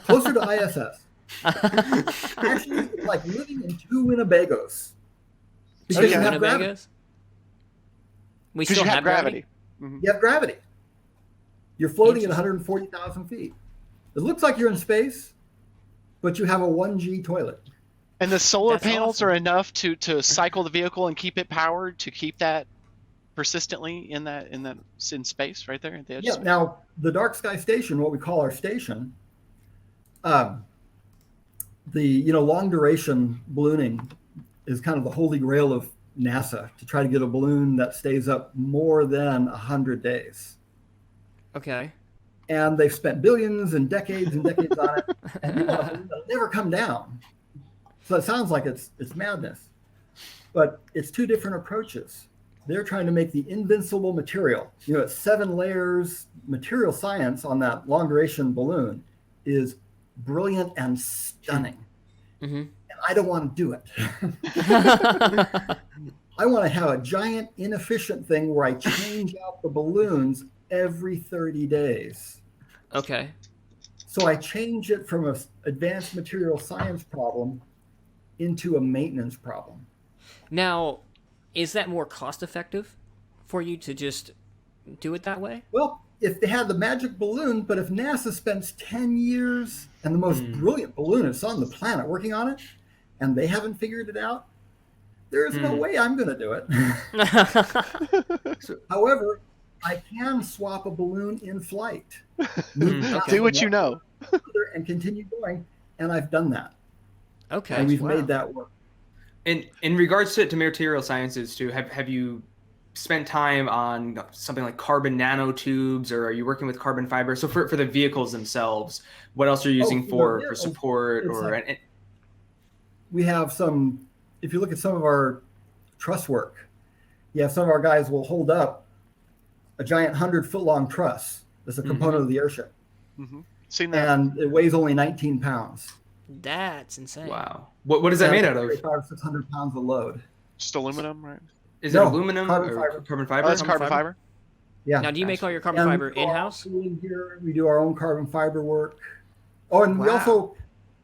Closer to ISS. Actually, it's like living in 2 Winnebagos. Because you have gravity. We still have gravity. Mm-hmm. You have gravity. You're floating at 140,000 feet. It looks like you're in space, but you have a 1G toilet. And the solar panels are enough to cycle the vehicle and keep it powered to keep that persistently in space right there at the edge. Yeah. Now the dark sky station, what we call our station, the long duration ballooning is kind of the holy grail of NASA, to try to get a balloon that stays up more than 100 days. Okay. And they've spent billions and decades on it, and it'll never come down. So it sounds like it's madness, but it's 2 different approaches. They're trying to make the invincible material. It's 7 layers. Material science on that long duration balloon is brilliant and stunning. Mm-hmm. And I don't want to do it. I want to have a giant inefficient thing where I change out the balloons every 30 days. Okay. So I change it from an advanced material science problem into a maintenance problem. Now, is that more cost effective for you to just do it that way? Well, if they had the magic balloon, but if NASA spends 10 years and the most brilliant balloonists on the planet working on it, and they haven't figured it out, there is no way I'm going to do it. However, I can swap a balloon in flight. Do what you know. And continue going, and I've done that. Okay. And we've made that work. In regards to material sciences too, have you spent time on something like carbon nanotubes, or are you working with carbon fiber? So for the vehicles themselves, what else are you using for support? We have some, if you look at some of our truss work, some of our guys will hold up a giant 100-foot long truss. That's a component of the airship. Seen that. And it weighs only 19 pounds. That's insane. Wow. What is that made out of? 500 or 600 pounds of load. Just aluminum, right? Is No, it aluminum carbon or fiber. carbon fiber? Oh, that's carbon fiber. Yeah. Now, do you make all your carbon And fiber we do our in-house? own tooling here. We do our own carbon fiber work. Oh, and Wow.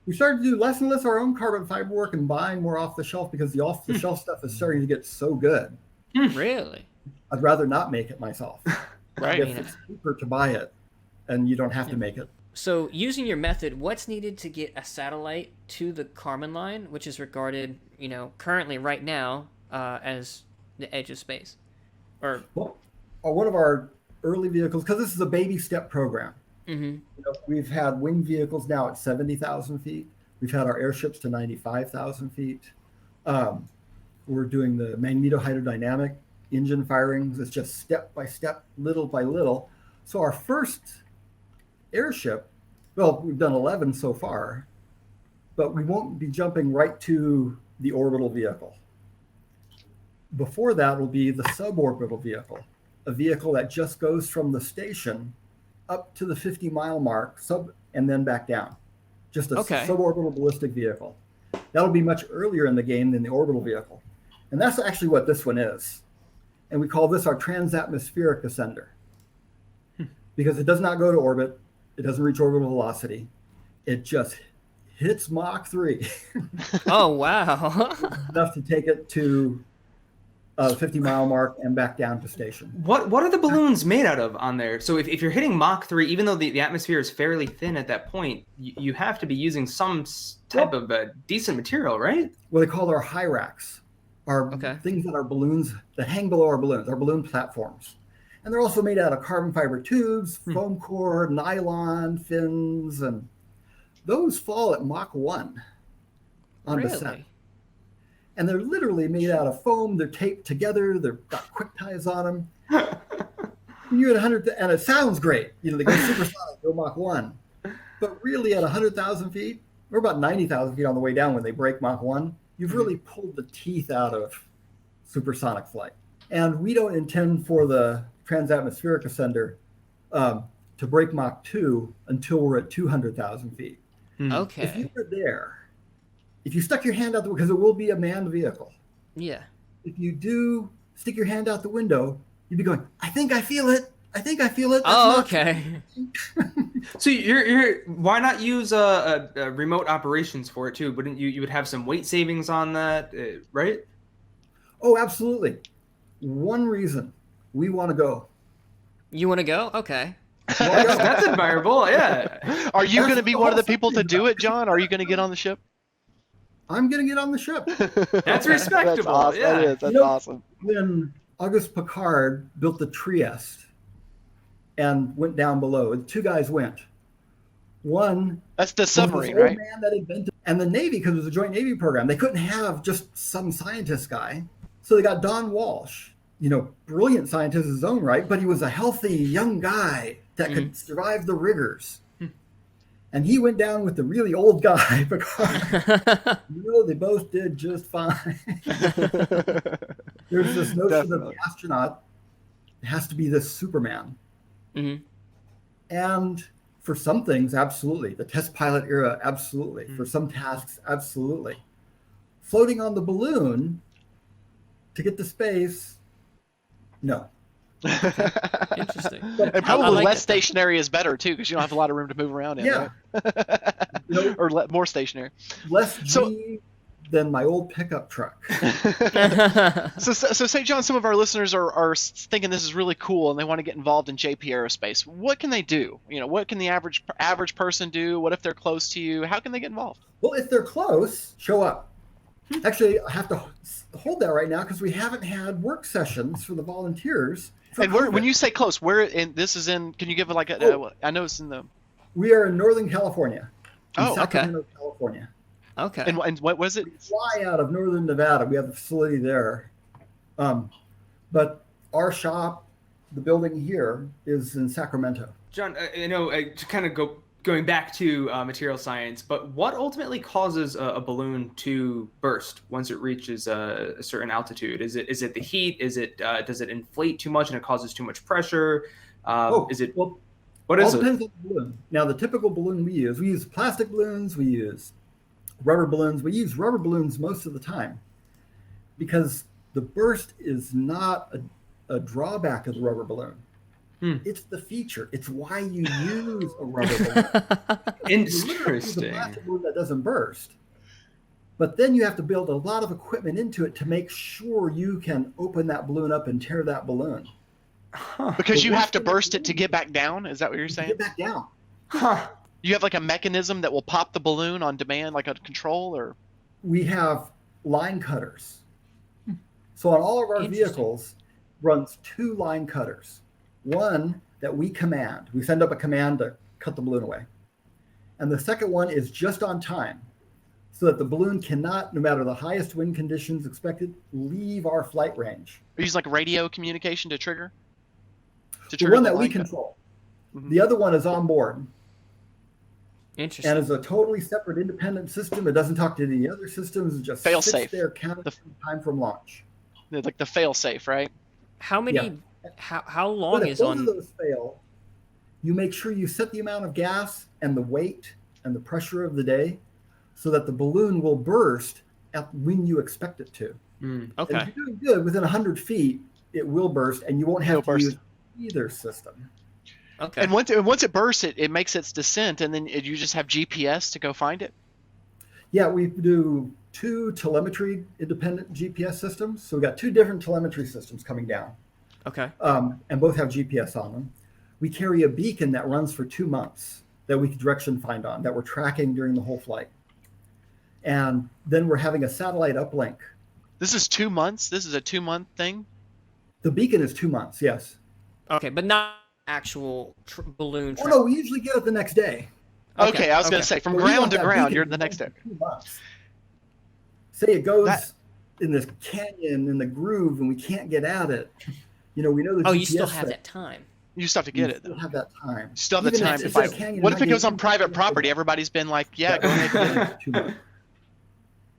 we started to do less and less our own carbon fiber work and buying more off the shelf because the off the shelf stuff is starting to get so good. Really? I'd rather not make it myself. Right. If it's cheaper to buy it, and you don't have to make it. So, using your method, what's needed to get a satellite to the KARMAN line, which is regarded, currently right now as the edge of space? Or Well, one of our early vehicles, because this is a baby step program. We've had wing vehicles now at 70,000 feet. We've had our airships to 95,000 feet. We're doing the magnetohydrodynamic engine firings. It's just step by step, little by little. So our first airship, well, we've done 11 so far, but we won't be jumping right to the orbital vehicle. Before that will be the suborbital vehicle, a vehicle that just goes from the station up to the 50-mile mark, and then back down. Just a suborbital ballistic vehicle. That'll be much earlier in the game than the orbital vehicle. And that's actually what this one is. And we call this our transatmospheric ascender. Because it does not go to orbit. It doesn't reach orbital velocity. It just hits Mach 3. Oh, wow. Enough to take it to the 50-mile mark and back down to station. What are the balloons made out of on there? So if you're hitting Mach 3, even though the atmosphere is fairly thin at that point, you have to be using some type of decent material, right? What they call our high racks are things that are balloons that hang below our balloon platforms. And they're also made out of carbon fiber tubes, foam core, nylon, fins, and those fall at Mach 1 on descent. And they're literally made out of foam. They're taped together. They've got quick ties on them. You're at 100, and it sounds great. They go supersonic, go Mach 1. But really at 100,000 feet, or about 90,000 feet on the way down when they break Mach 1, you've really pulled the teeth out of supersonic flight. And we don't intend for the transatmospheric ascender to break Mach 2 until we're at 200,000 feet. Okay. If you were there, if you stuck your hand out because it will be a manned vehicle. Yeah. If you do stick your hand out the window, you'd be going, I think I feel it. I think I feel it. That's okay. So you're why not use a remote operations for it too? Wouldn't you would have some weight savings on that, right? Oh, absolutely. One reason we want to go. You want to go? Okay. That's admirable. Yeah. Are you going to be one of the people to do it, John? Are you going to get on the ship? I'm going to get on the ship. That's respectable. That's awesome. Yeah. That is. That's awesome. When Auguste Piccard built the Trieste and went down below, two guys went. One, that's the submarine, old right? Man that invented, and the Navy, because it was a joint Navy program, they couldn't have just some scientist guy. So they got Don Walsh, brilliant scientist in his own right, but he was a healthy young guy that could survive the rigors. And he went down with the really old guy, Piccard. They both did just fine. There's this notion that the astronaut has to be this Superman. And for some things, absolutely. The test pilot era, absolutely. For some tasks, absolutely. Floating on the balloon to get to space, no. Interesting. And probably like less that, stationary is better too, because you don't have a lot of room to move around in. Yeah. Right? Or more stationary. Less G than my old pickup truck. So say, John, some of our listeners are thinking this is really cool and they want to get involved in JP Aerospace. What can they do? What can the average person do? What if they're close to you? How can they get involved? Well, if they're close, show up. Actually, I have to hold that right now because we haven't had work sessions for the volunteers. And when you say close, can you give I know it's in the... We are in Northern California. Sacramento, California. Okay. And what was it? We fly out of Northern Nevada. We have a facility there. But our shop, the building here, is in Sacramento. John, to kind of going back to material science, but what ultimately causes a balloon to burst once it reaches a certain altitude? Is it the heat? Is it does it inflate too much and it causes too much pressure? Well, What is All it? depends on the balloon. Now, the typical balloon we use plastic balloons, we use rubber balloons. We use rubber balloons most of the time because the burst is not a drawback of the rubber balloon. It's the feature. It's why you use a rubber balloon. Interesting. A plastic balloon that doesn't burst. But then you have to build a lot of equipment into it to make sure you can open that balloon up and tear that balloon. Because you have to burst it to get back down? Is that what you're saying? Get back down. Huh. You have like a mechanism that will pop the balloon on demand, like a control, or? We have line cutters. So on all of our vehicles runs 2 line cutters. One that we command. We send up a command to cut the balloon away. And the second one is just on time, so that the balloon cannot, no matter the highest wind conditions expected, leave our flight range. You use like radio communication to trigger? The one that we control. The other one is on board. Interesting. And it's a totally separate independent system. It doesn't talk to any other systems. It just sits Fail-safe. there counting time from launch. Like the fail safe, right? How many? Yeah. How long But if is both on? of those fail, you make sure you set the amount of gas and the weight and the pressure of the day so that the balloon will burst when you expect it to. And Okay. if you're doing good, within 100 feet, it will burst and you won't have to use either system. Okay. And once it bursts, it makes its descent, and then you just have GPS to go find it? Yeah, we do 2 telemetry independent GPS systems. So we got 2 different telemetry systems coming down. Okay. And both have GPS on them. We carry a beacon that runs for 2 months that we can direction find on, that we're tracking during the whole flight. And then we're having a satellite uplink. This is 2 months? This is a 2-month thing? The beacon is 2 months, yes. Okay, but not actual balloon. Oh, no, we usually get it the next day. Okay, I was going to say, from But we ground want to that ground, beacon you're to the run next day. for 2 months. Say it goes in this canyon in the groove and we can't get at it. You know, we know the Oh, GPS you still have thing. that time. You still have to get it, Still though. have that time. You still have the Even time if to it's a fight. canyon What if it high, goes on you- private property? Everybody's been like, yeah, go ahead and get it. 2 months.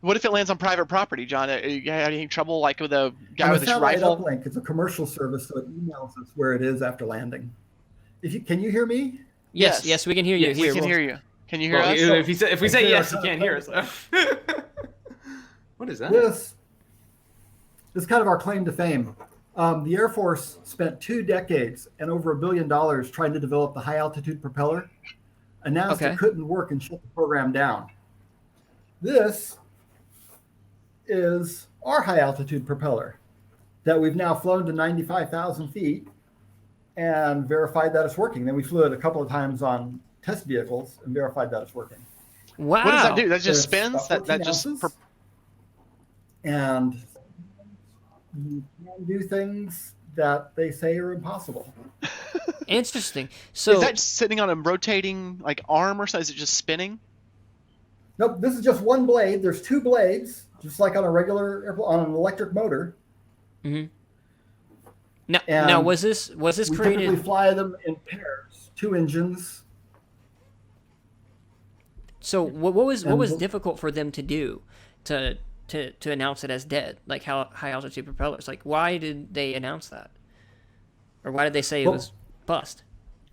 What if it lands on private property, John? You have any trouble like with a guy On with the his satellite rifle? uplink, it's a commercial service, so it emails us where it is after landing. Can you hear me? Yes, we can hear you. Yes, we can hear you. Can you hear Well, us? if we say yes, you can't hear us. What is that? This is kind of our claim to fame. The Air Force spent 2 decades and over $1 billion trying to develop the high altitude propeller, announced Okay. it couldn't work and shut the program down. This is our high altitude propeller that we've now flown to 95,000 feet and verified that it's working. Then we flew it a couple of times on test vehicles and verified that it's working. Wow. What does that do? That just It's spins? about That 14 just. ounces. And you can do things that they say are impossible. Interesting. So Is that sitting on a rotating like arm or so? Is it just spinning? Nope, this is just one blade. There's 2 blades, just like on a regular on an electric motor. Mhm. Now, And was this We typically created? fly them in pairs, 2 engines. So what was And- difficult for them to do to announce it as dead, like how high altitude propellers? Like, why did they announce that, or why did they say it Well- was bust?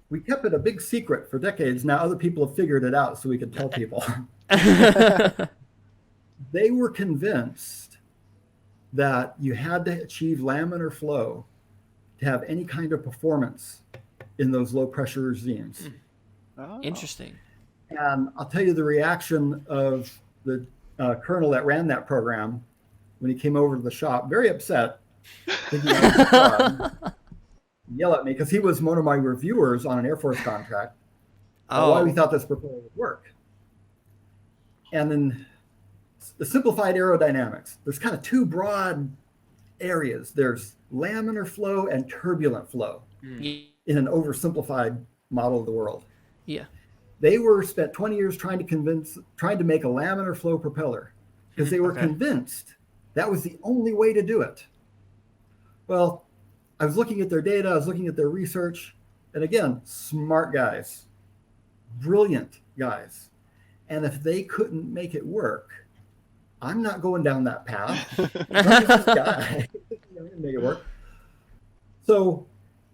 We kept it a big secret for decades. Now other people have figured it out, so we could tell people. They were convinced that you had to achieve laminar flow to have any kind of performance in those low pressure regimes. Oh. Interesting. And I'll tell you the reaction of the colonel that ran that program when he came over to the shop, very upset, thinking I was a fraud, yell at me because he was one of my reviewers on an Air Force contract. Why we thought this proposal would work. And then the simplified aerodynamics. There's kind of 2 broad areas. There's laminar flow and turbulent flow in an oversimplified model of the world. Yeah. They spent 20 years trying to make a laminar flow propeller because they were Okay. convinced that was the only way to do it. Well, I was looking at their data, I was looking at their research, and again, smart guys, brilliant guys. And if they couldn't make it work, I'm not going down that path. I'm not this guy. Make it work. So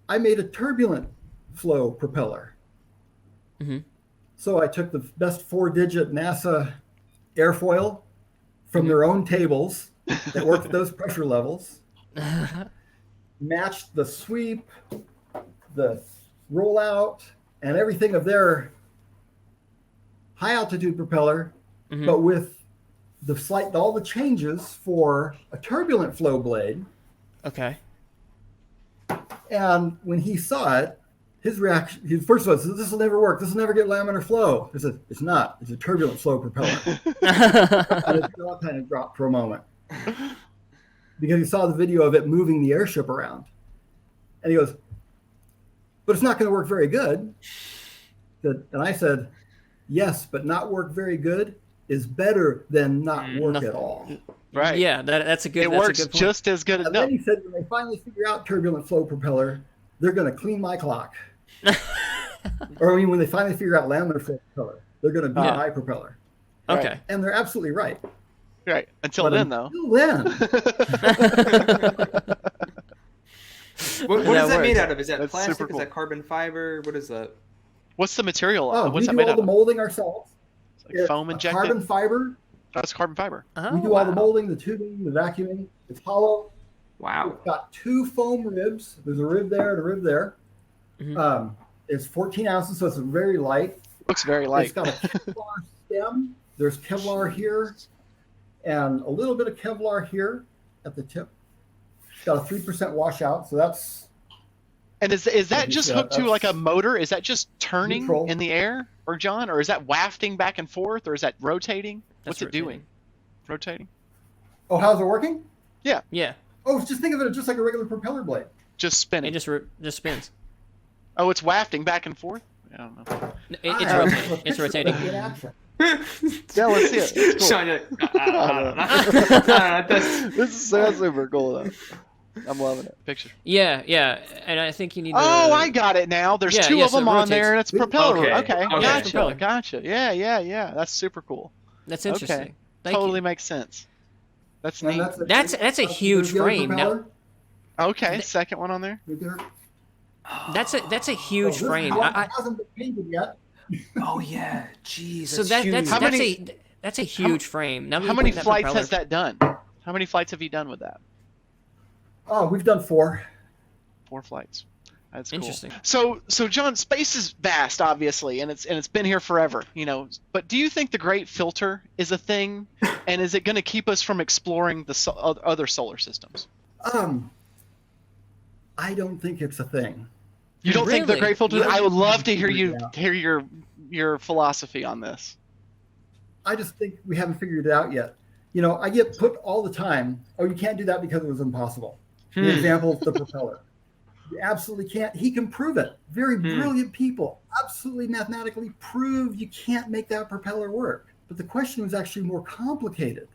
I made a turbulent flow propeller Mm-hmm. So I took the best 4-digit NASA airfoil from their own tables that worked at those pressure levels, matched the sweep, the rollout, and everything of their high altitude propeller, but with all the changes for a turbulent flow blade. Okay. And when he saw it, his reaction, his first was, "This will never work. This will never get laminar flow." I said, "It's not. It's a turbulent flow propeller." And his jaw kind of dropped for a moment because he saw the video of it moving the airship around, and he goes, "But it's not going to work very good." And I said, "Yes, but not work very good is better than not work at all." Right. Yeah, that's a good. It that's works a good point. just as good as And then he said, when they finally figure out turbulent flow propeller, they're going to clean my clock. Or I mean, when they finally figure out laminar flow propeller, they're going to beat my propeller. Okay. And they're absolutely right. Right. Until then, though. Until then, What is that made out of? Is that That's plastic? super cool. Is that carbon fiber? What is that? What's the material? we What's that do made all out the of? molding ourselves. It's like foam It's injected? carbon fiber. That's carbon fiber. Oh, We do all the wow. molding, the tubing, the vacuuming. It's hollow. Wow. It's got 2 foam ribs. There's a rib there and a rib there. It's 14 ounces, so it's very light. Looks very light. It's got a Kevlar stem. There's Kevlar here and a little bit of Kevlar here at the tip. It's got a 3% washout, so that's And is that just hooked to like a motor? Is that just turning neutral. in the air, or John, or is that wafting back and forth, or is that rotating? That's What's it doing? Rotating? Oh, how's it working? Yeah. Oh, just think of it just like a regular propeller blade. Just spinning. It just spins. Oh, it's wafting back and forth? I don't know. It's I have rotating. a It's picture of rotating. it in action. Yeah, let's see it. It's cool. Sean, you're like, I don't know. This is so super cool, though. I'm loving it. Picture. Yeah, and I think you need. Oh, to... I got it now. There's Yeah, two yeah, of so it them on rotates. there, and it's propeller. Okay. Okay, Okay. Propeller. Gotcha. Yeah. That's super cool. That's interesting. Okay. Thank Totally you. makes sense. That's And neat. That's a huge regular frame. Now, propeller Okay, second one on there. right there. that's a huge Oh, this frame. one hasn't been painted yet. Oh yeah, jeez. So that's huge. that's a huge frame. Now that How you many put that flights propeller- has that done? How many flights have you done with that? Oh, we've done 4. 4 flights. That's cool. Interesting. So John, space is vast, obviously, and it's been here forever, you know. But do you think the Great Filter is a thing, and is it going to keep us from exploring the other solar systems? I don't think it's a thing. You don't think the Really? Great Filter? I would love to hear Yeah. your philosophy on this. I just think we haven't figured it out yet. You know, I get put all the time, "Oh, you can't do that because it was impossible." The example is the propeller. You absolutely can't. He can prove it. Very brilliant people absolutely mathematically prove you can't make that propeller work. But the question was actually more complicated.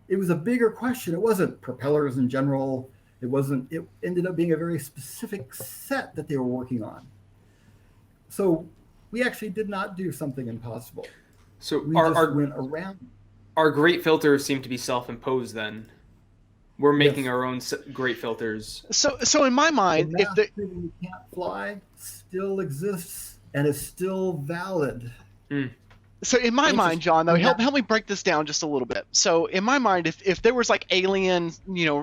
It was a bigger question. It wasn't propellers in general. It ended up being a very specific set that they were working on. So we actually did not do something impossible. So We our just went around. our great filters seem to be self-imposed. Then we're making Yes. our own great filters. So in my mind, The if math the proving you can't fly still exists and is still valid. So in my mind, John, though, Yeah. help me break this down just a little bit. So in my mind, if there was like alien,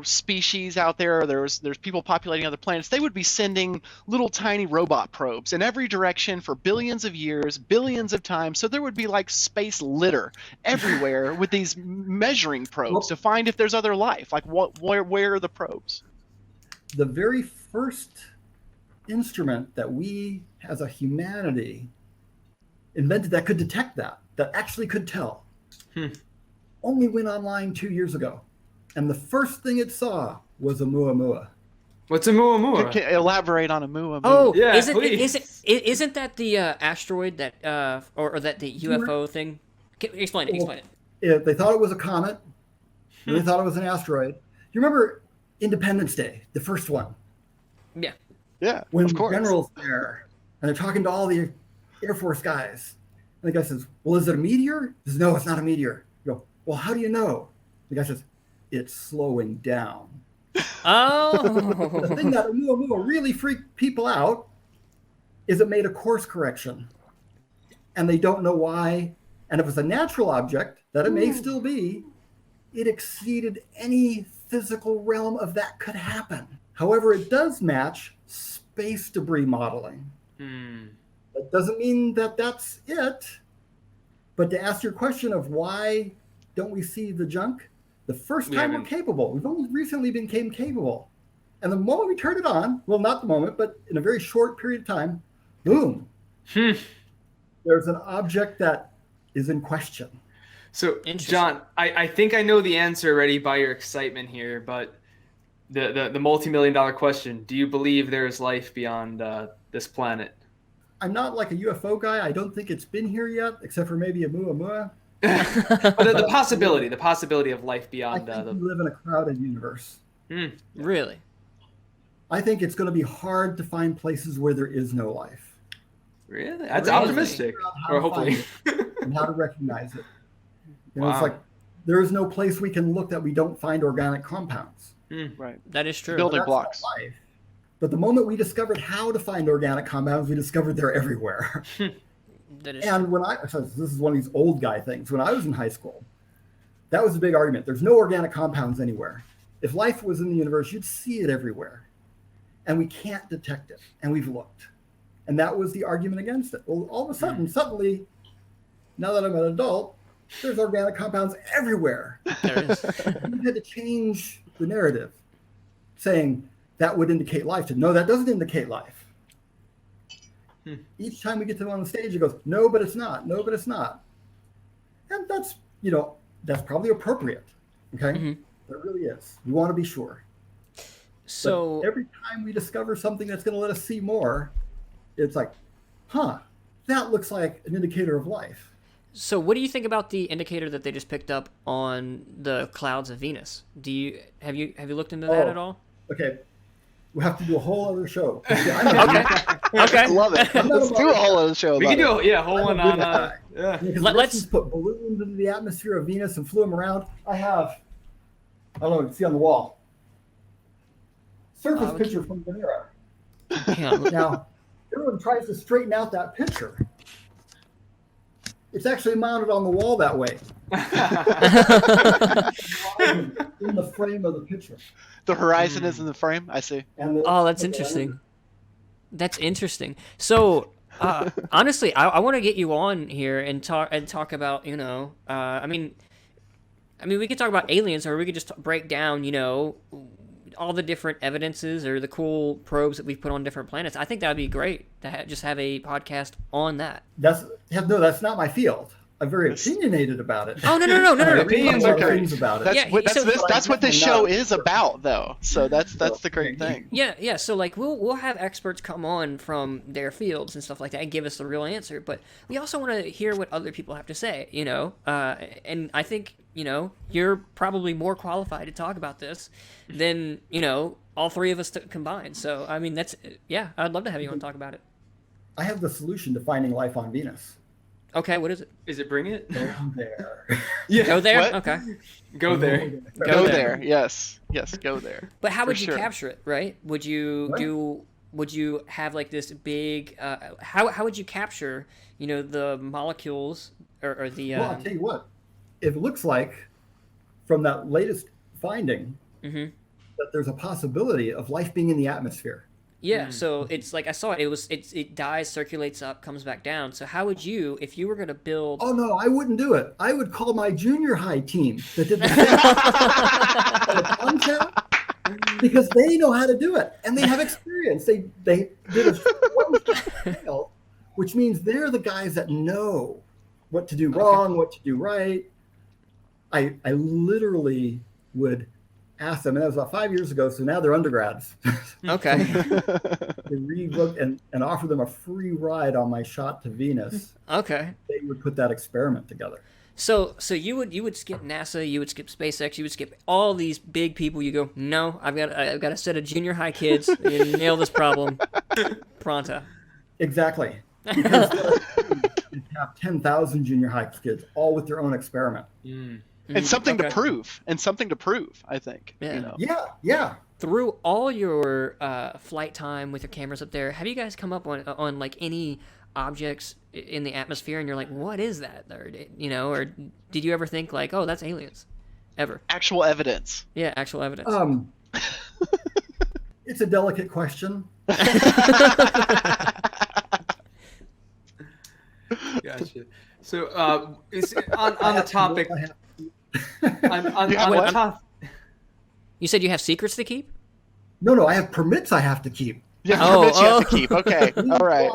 species out there, there's people populating other planets, they would be sending little tiny robot probes in every direction for billions of years, billions of times. So there would be like space litter everywhere with these measuring probes to find if there's other life. Like where are the probes? The very first instrument that we as a humanity invented that could detect that actually could tell, only went online 2 years ago. And the first thing it saw was a Muamua. What's a Muamua? Can you elaborate on a Muamua? Oh, Yeah, isn't please. isn't that the asteroid that or that the UFO thing? Explain it. They thought it was a comet. They thought it was an asteroid. You remember Independence Day, the first one? Yeah, When of the course. general's there and they're talking to all the Air Force guys. And the guy says, "Well, is it a meteor?" He says, "No, it's not a meteor." You go, "Well, how do you know?" The guy says, "It's slowing down." Oh. The thing that Muamua really freaked people out is it made a course correction. and they don't know why. And if it's a natural object, that it may still be, it exceeded any physical realm of that could happen. However, it does match space debris modeling. That doesn't mean that that's it. But to ask your question of why don't we see the junk, the first time we're capable, we've only recently became capable. And the moment we turn it on, well, not the moment, but in a very short period of time, boom, there's an object that is in question. So, John, I think I know the answer already by your excitement here, but the multi-million-dollar question, do you believe there is life beyond this planet? I'm not like a UFO guy. I don't think it's been here yet, except for maybe a Muamua. But the possibility of life beyond. I think we live in a crowded universe. Really? I think it's going to be hard to find places where there is no life. Really? That's optimistic. Or hopefully. And how to recognize it. Wow. It's like there is no place we can look that we don't find organic compounds. Right. That is true. Building blocks. But the moment we discovered how to find organic compounds, we discovered they're everywhere. That is And so this is one of these old guy things. When I was in high school, that was a big argument. There's no organic compounds anywhere. If life was in the universe, you'd see it everywhere. And we can't detect it. And we've looked. And that was the argument against it. Well, all of a sudden, suddenly, now that I'm an adult, there's organic compounds everywhere. There is. You had to change the narrative, saying that would indicate life. No, that doesn't indicate life. Each time we get to them on the stage, it goes, no, but it's not. No, but it's not. And that's, that's probably appropriate. Okay? It really is. We want to be sure. So but every time we discover something that's going to let us see more, it's like, that looks like an indicator of life. So what do you think about the indicator that they just picked up on the clouds of Venus? Have you looked into that at all? Okay. We'll have to do a whole other show. Okay. I love it. Let's do a whole other show. We can do a whole one on. Let's put balloons into the atmosphere of Venus and flew them around. I don't know, you can see on the wall. Surface picture from Venera. Now, everyone tries to straighten out that picture. It's actually mounted on the wall that way. In the frame of the picture. The horizon is in the frame. I see. That's interesting. That's interesting. So, honestly, I want to get you on here and talk about, I mean, we could talk about aliens, or we could just break down, all the different evidences or the cool probes that we've put on different planets. I think that would be great to just have a podcast on that. That's not my field. I'm very opinionated about it. Oh, no. Opinions are things about it. That's what this show is about, though. So that's the great thing. Yeah. So we'll have experts come on from their fields and stuff like that and give us the real answer. But we also want to hear what other people have to say. And I think you're probably more qualified to talk about this than all three of us combined. So I mean I'd love to have you on talk about it. I have the solution to finding life on Venus. Okay, what is it? Is it Bring It? Go there. Yeah. Go there? What? Okay. Go there. Go there. Yes, go there. But how would you sure. capture it, right? Would you have like this big how would you capture, the molecules or the Well, I'll tell you what. It looks like from that latest finding that there's a possibility of life being in the atmosphere. Yeah, so it's like I saw it. It dies, circulates up, comes back down. So how would you, if you were going to build? Oh no, I wouldn't do it. I would call my junior high team that did the concept because they know how to do it and they have experience. They did a which means they're the guys that know what to do wrong, what to do right. I literally would ask them, and that was about 5 years ago, so now they're undergrads. Okay. They relook and offer them a free ride on my shot to Venus. Okay. They would put that experiment together. So you would skip NASA, you would skip SpaceX, you would skip all these big people. You go, no, I've got a set of junior high kids. You nail this problem, pronto. Exactly. Because you have 10,000 junior high kids, all with their own experiment. And something to prove. I think. Yeah. Yeah. through all your flight time with your cameras up there, have you guys come up on like any objects in the atmosphere and you're like, what is that? Or, or did you ever think like, oh, that's aliens? Ever? Actual evidence. Yeah, actual evidence. It's a delicate question. Gotcha. So, is on the topic. on the top. You said you have secrets to keep? No, I have permits I have to keep. Yeah, permits you have to keep. Okay, all right.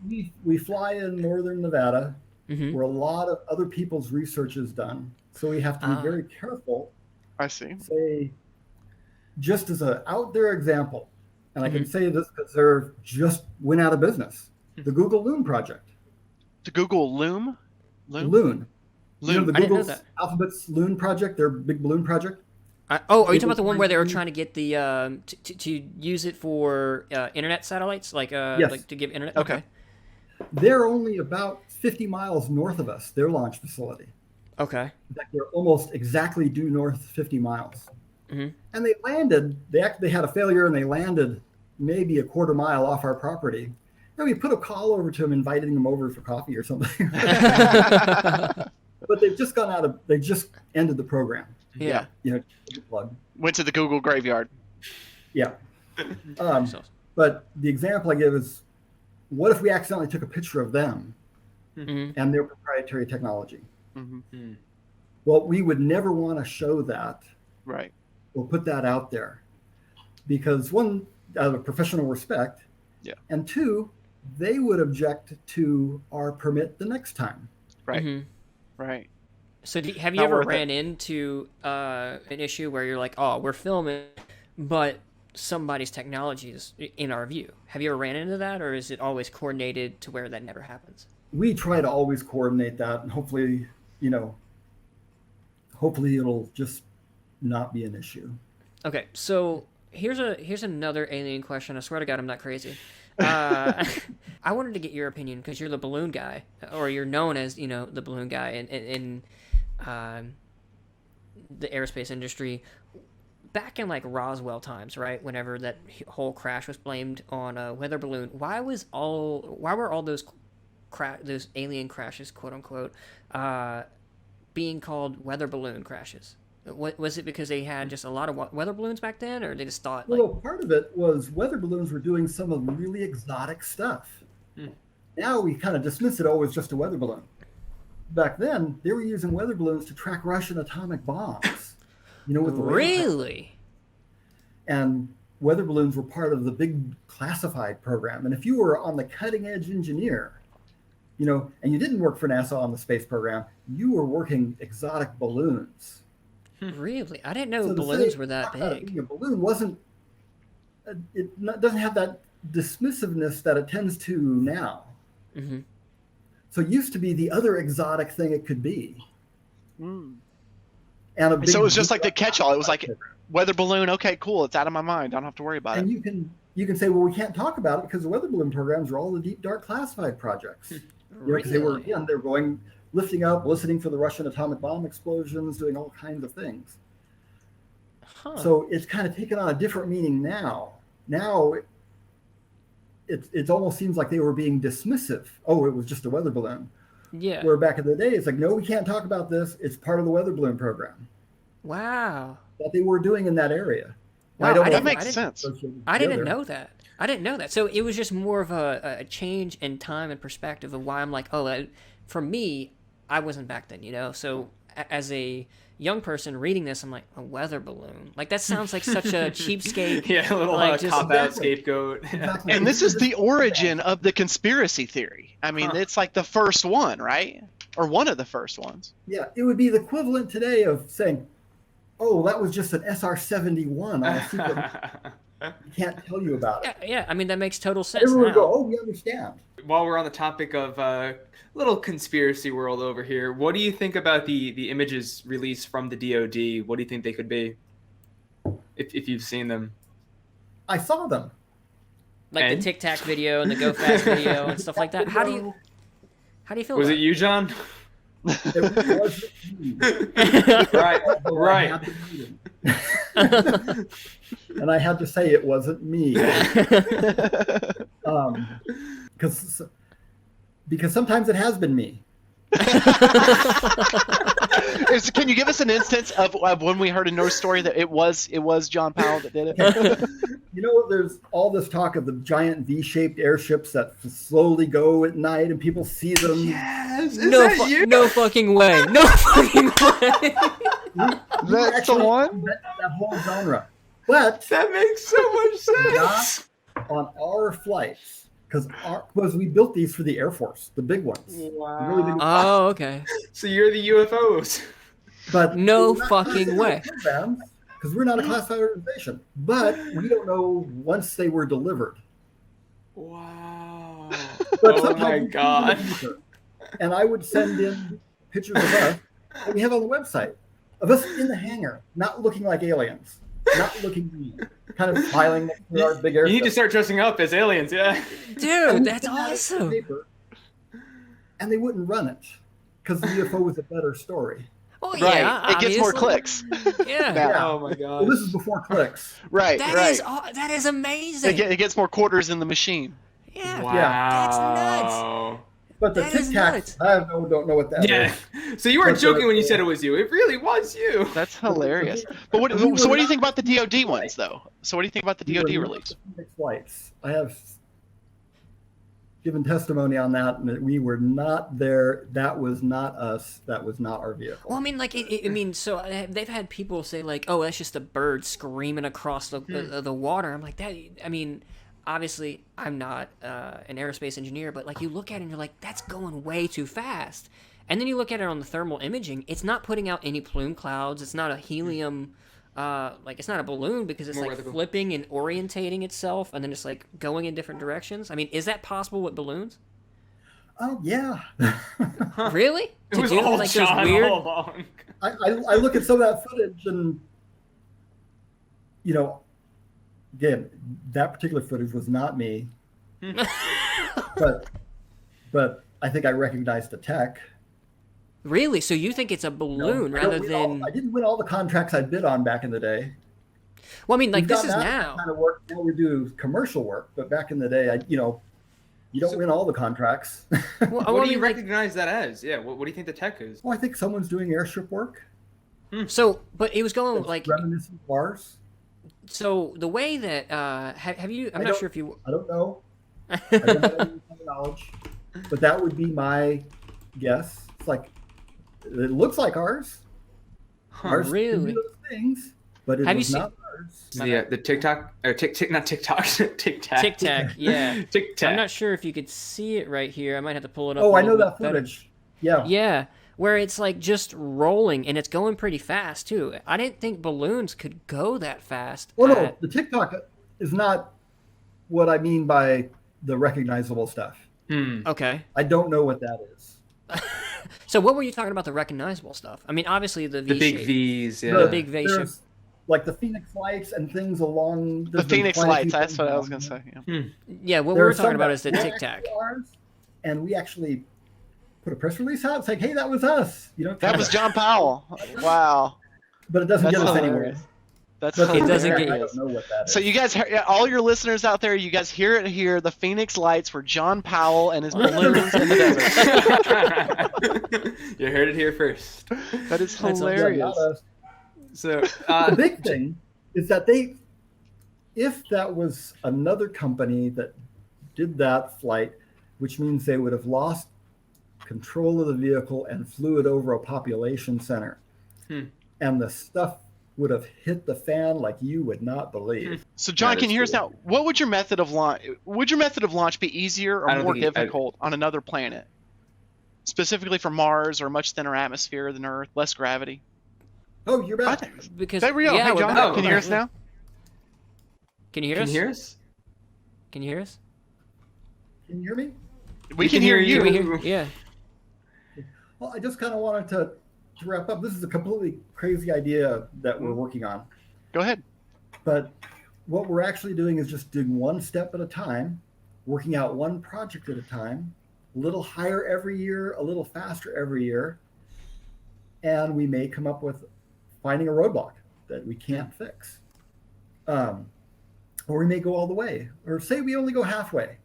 We fly in northern Nevada, Mm-hmm. where a lot of other people's research is done. So we have to be very careful. I see. Say, just as an out there example, and I can say this because they're just went out of business. The Google Loon project. The Google Loom? Loon. You know, the I didn't know Google's that. Alphabet's Loon project, their big balloon project. Are you talking about the one where they were trying to get the to use it for internet satellites, like Yes. like to give internet? Okay. They're only about 50 miles north of us, their launch facility. Okay. In fact, they're almost exactly due north 50 miles. Mhm. And they landed, they had a failure and they landed maybe a quarter mile off our property. And we put a call over to them, inviting them over for coffee or something. But they've just they just ended the program. Yeah. Plug. Went to the Google graveyard. Yeah. But the example I give is, what if we accidentally took a picture of them and their proprietary technology? Mm-hmm. Well, we would never want to show that Right. or put that out there because one, out of professional respect, and two, they would object to our permit the next time. Right. Mm-hmm. Right. So have you Not ever worth ran into an issue where you're like, oh, we're filming, but somebody's technology is in our view? Have you ever ran into that, or is it always coordinated to where that never happens? We try to always coordinate that, and hopefully it'll just not be an issue. Okay, so here's another alien question. I swear to God, I'm not crazy. I wanted to get your opinion because you're the balloon guy, or you're known as the balloon guy in the aerospace industry. Back in like Roswell times, right? Whenever that whole crash was blamed on a weather balloon, why were all those alien crashes, quote unquote, being called weather balloon crashes? What was it, because they had just a lot of weather balloons back then, or they just thought like... Well, part of it was weather balloons were doing some of the really exotic stuff. Now we kind of dismiss it, oh, it's just a weather balloon. Back then, they were using weather balloons to track Russian atomic bombs. With the Really? And weather balloons were part of the big classified program. And if you were on the cutting edge engineer, and you didn't work for NASA on the space program, you were working exotic balloons. Really? I didn't know balloons were that big. A balloon doesn't have that dismissiveness that it tends to now. Mm-hmm. So it used to be the other exotic thing it could be. And so it was just like the catch-all. It was like weather balloon. Okay, cool. It's out of my mind. I don't have to worry about it. And you can say, well, we can't talk about it because the weather balloon programs are all the deep, dark classified projects. Because they're going, lifting up, listening for the Russian atomic bomb explosions, doing all kinds of things. So it's kind of taken on a different meaning now. Now it almost seems like they were being dismissive. Oh, it was just a weather balloon. Yeah. Where back in the day, it's like, no, we can't talk about this. It's part of the weather balloon program. Wow. That they were doing in that area. Wow, that makes sense. I didn't know that. So it was just more of a change in time and perspective of why I'm like, oh, for me, I wasn't back then, So as a young person reading this, I'm like, a weather balloon. Like, that sounds like such a cheapskate. Yeah, a little like, cop-out scapegoat. Exactly. And this is the origin of the conspiracy theory. I mean, it's like the first one, right? Or one of the first ones. Yeah, it would be the equivalent today of saying, oh, that was just an SR-71 on a secret. We can't tell you about it. Yeah, I mean, that makes total sense. Everyone would now. go, oh, we understand. While we're on the topic of little conspiracy world over here, what do you think about the images released from the DoD? What do you think they could be, if you've seen them? I saw them. Like the Tic Tac video and the Go Fast video and stuff like that. How do you feel? Was about it you, John? It wasn't me. Right. And I had to say it wasn't me. Because sometimes it has been me. Can you give us an instance of when we heard a news story that it was John Powell that did it? You know, there's all this talk of the giant V-shaped airships that slowly go at night and people see them. Yes, no fucking way. No fucking way. That's the one? That whole genre. But that makes so much sense. Not on our flights. Because we built these for the Air Force, the big ones. Wow. The really big ones. Oh, okay. So you're the UFOs. But no fucking way. Because we're not a classified organization. But we don't know once they were delivered. Wow. But Oh my God. And I would send in pictures of us that we have on the website of us in the hangar, not looking like aliens, not looking mean, kind of smiling next to our big airship. You need to start dressing up as aliens, yeah. Dude, that's awesome. And they wouldn't run it because the UFO was a better story. Oh, Right. yeah, It gets more clicks. Yeah. Oh my God. Well, this is before clicks. Right. That is amazing. It gets more quarters in the machine. Yeah. Wow. That's nuts. But the That is Tic nuts. Tacs, I don't know what that is. Yeah. So you weren't joking when you said it was you. It really was you. That's hilarious. But what do you think about the DoD ones, though? So what do you think about the DoD release? Flights. I have given testimony on that, and we were not there. That was not us. That was not our vehicle. Well, I mean, like, so they've had people say, like, oh, that's just a bird screaming across the water. I'm like, that, I mean, obviously, I'm not an aerospace engineer, but, like, you look at it and you're like, that's going way too fast. And then you look at it on the thermal imaging, it's not putting out any plume clouds. It's not a helium, it's not a balloon because it's, like, flipping and orientating itself and then just, like, going in different directions. I mean, is that possible with balloons? Oh, yeah. Really? It was all like, John those weird... all along. I look at some of that footage and, you know, again, that particular footage was not me. but I think I recognized the tech. Really? So you think it's a balloon rather than... I didn't win all the contracts I bid on back in the day. Well, I mean, like, this is that now. Kind of work. Now we do commercial work, but back in the day, you don't win all the contracts. Well, What do you recognize that as? Yeah, what do you think the tech is? Well, I think someone's doing airship work. So, but it was going, It's like... reminiscent of ours. So, the way that... have you... I'm not sure if you... I don't know. I don't have any knowledge. But that would be my guess. It's like... It looks like ours. Ours really? can do those things, but it was not ours. The TikTok or not TikTok, Tic Tac. Tic Tac, yeah. Tic Tac. I'm not sure if you could see it right here. I might have to pull it up. Oh, I know that footage. Yeah. Yeah, where it's like just rolling and it's going pretty fast too. I didn't think balloons could go that fast. Well, no, the TikTok is not what I mean by the recognizable stuff. Okay. I don't know what that is. So what were you talking about the recognizable stuff? I mean, obviously the V big shape. V's, yeah. The big V shape. Like the Phoenix lights and things along The Phoenix lights, that's what I was going to say. Yeah, yeah what we're talking about is the Tic Tac. And we actually put a press release out saying, hey, that was us. That was John Powell. Wow. But it doesn't get us anywhere. That's it doesn't get I don't know what that is. So you guys, all your listeners out there, you guys hear it here. The Phoenix lights were John Powell and his balloons in the desert. You heard it here first. That is hilarious. So the big thing is that if that was another company that did that flight, which means they would have lost control of the vehicle and flew it over a population center. And the stuff would have hit the fan like you would not believe. So John, can you hear us now? What would your method of launch? Would your method of launch be easier or more difficult on another planet, specifically for Mars or a much thinner atmosphere than Earth, less gravity? Oh, you're back. Because there we go. Yeah, hey, John, can you hear us now? Can you hear us? Can you hear us? Can you hear us? Can you hear me? We can hear you. Can we hear? Yeah. Well, I just kind of wanted to wrap up. This is a completely crazy idea that we're working on. Go ahead. But what we're actually doing is just doing one step at a time, working out one project at a time, a little higher every year, a little faster every year. And we may come up with finding a roadblock. that we can't fix. Or we may go all the way. Or say we only go halfway.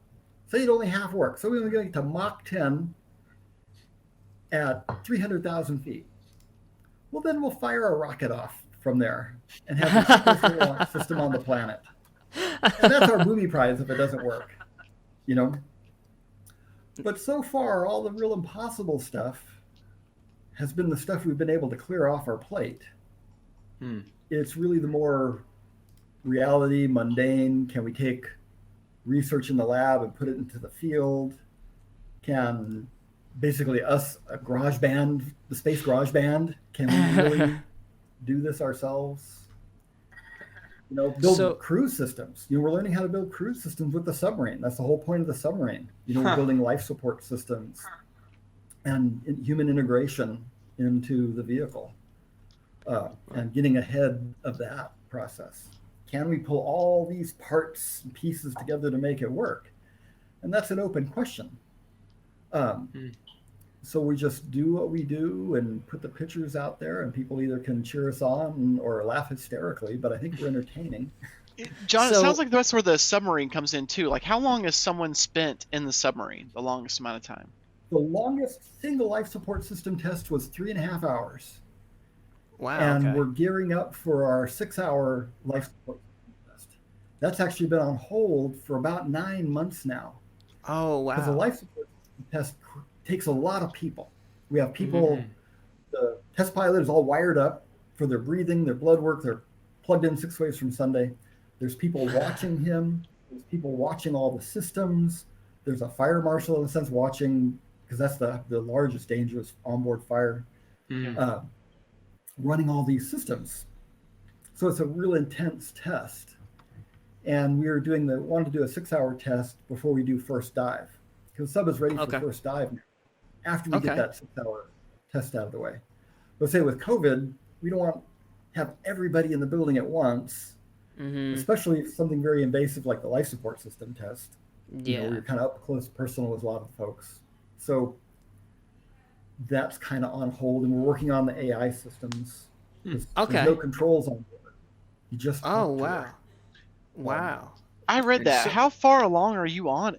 Say it only half works. So we only get to Mach 10 at 300,000 feet. Well, then we'll fire a rocket off from there and have the cheapest launch system on the planet. And that's our booby prize if it doesn't work, you know? But so far, all the real impossible stuff has been the stuff we've been able to clear off our plate. It's really the more reality, mundane. Can we take research in the lab and put it into the field? Can basically us, a garage band, the space garage band, can we really do this ourselves? You know, build cruise systems. You know, we're learning how to build cruise systems with the submarine. That's the whole point of the submarine. You know, we're building life support systems and human integration into the vehicle and getting ahead of that process. Can we pull all these parts and pieces together to make it work? And that's an open question. So we just do what we do and put the pictures out there, and people either can cheer us on or laugh hysterically, but I think we're entertaining. John, it sounds like that's where the submarine comes in too. Like, how long has someone spent in the submarine? The longest amount of time? The longest single life support system test was 3.5 hours. Wow. And we're gearing up for our 6-hour life support system test. That's actually been on hold for about 9 months now. Oh, wow. Because the life support system test takes a lot of people. We have people, the test pilot is all wired up for their breathing, their blood work. They're plugged in 6 ways from Sunday. There's people watching him. There's people watching all the systems. There's a fire marshal, in a sense, watching, because that's the largest dangerous onboard fire, running all these systems. So it's a real intense test. And we were wanted to do a 6-hour test before we do first dive, because sub is ready for first dive after we get that 6-hour test out of the way. But say with COVID, we don't want to have everybody in the building at once, especially if something very invasive like the life support system test. You know, you're kind of up close personal with a lot of folks. So that's kind of on hold, and we're working on the AI systems. There's no controls on board. You just Wow. I read that. How far along are you on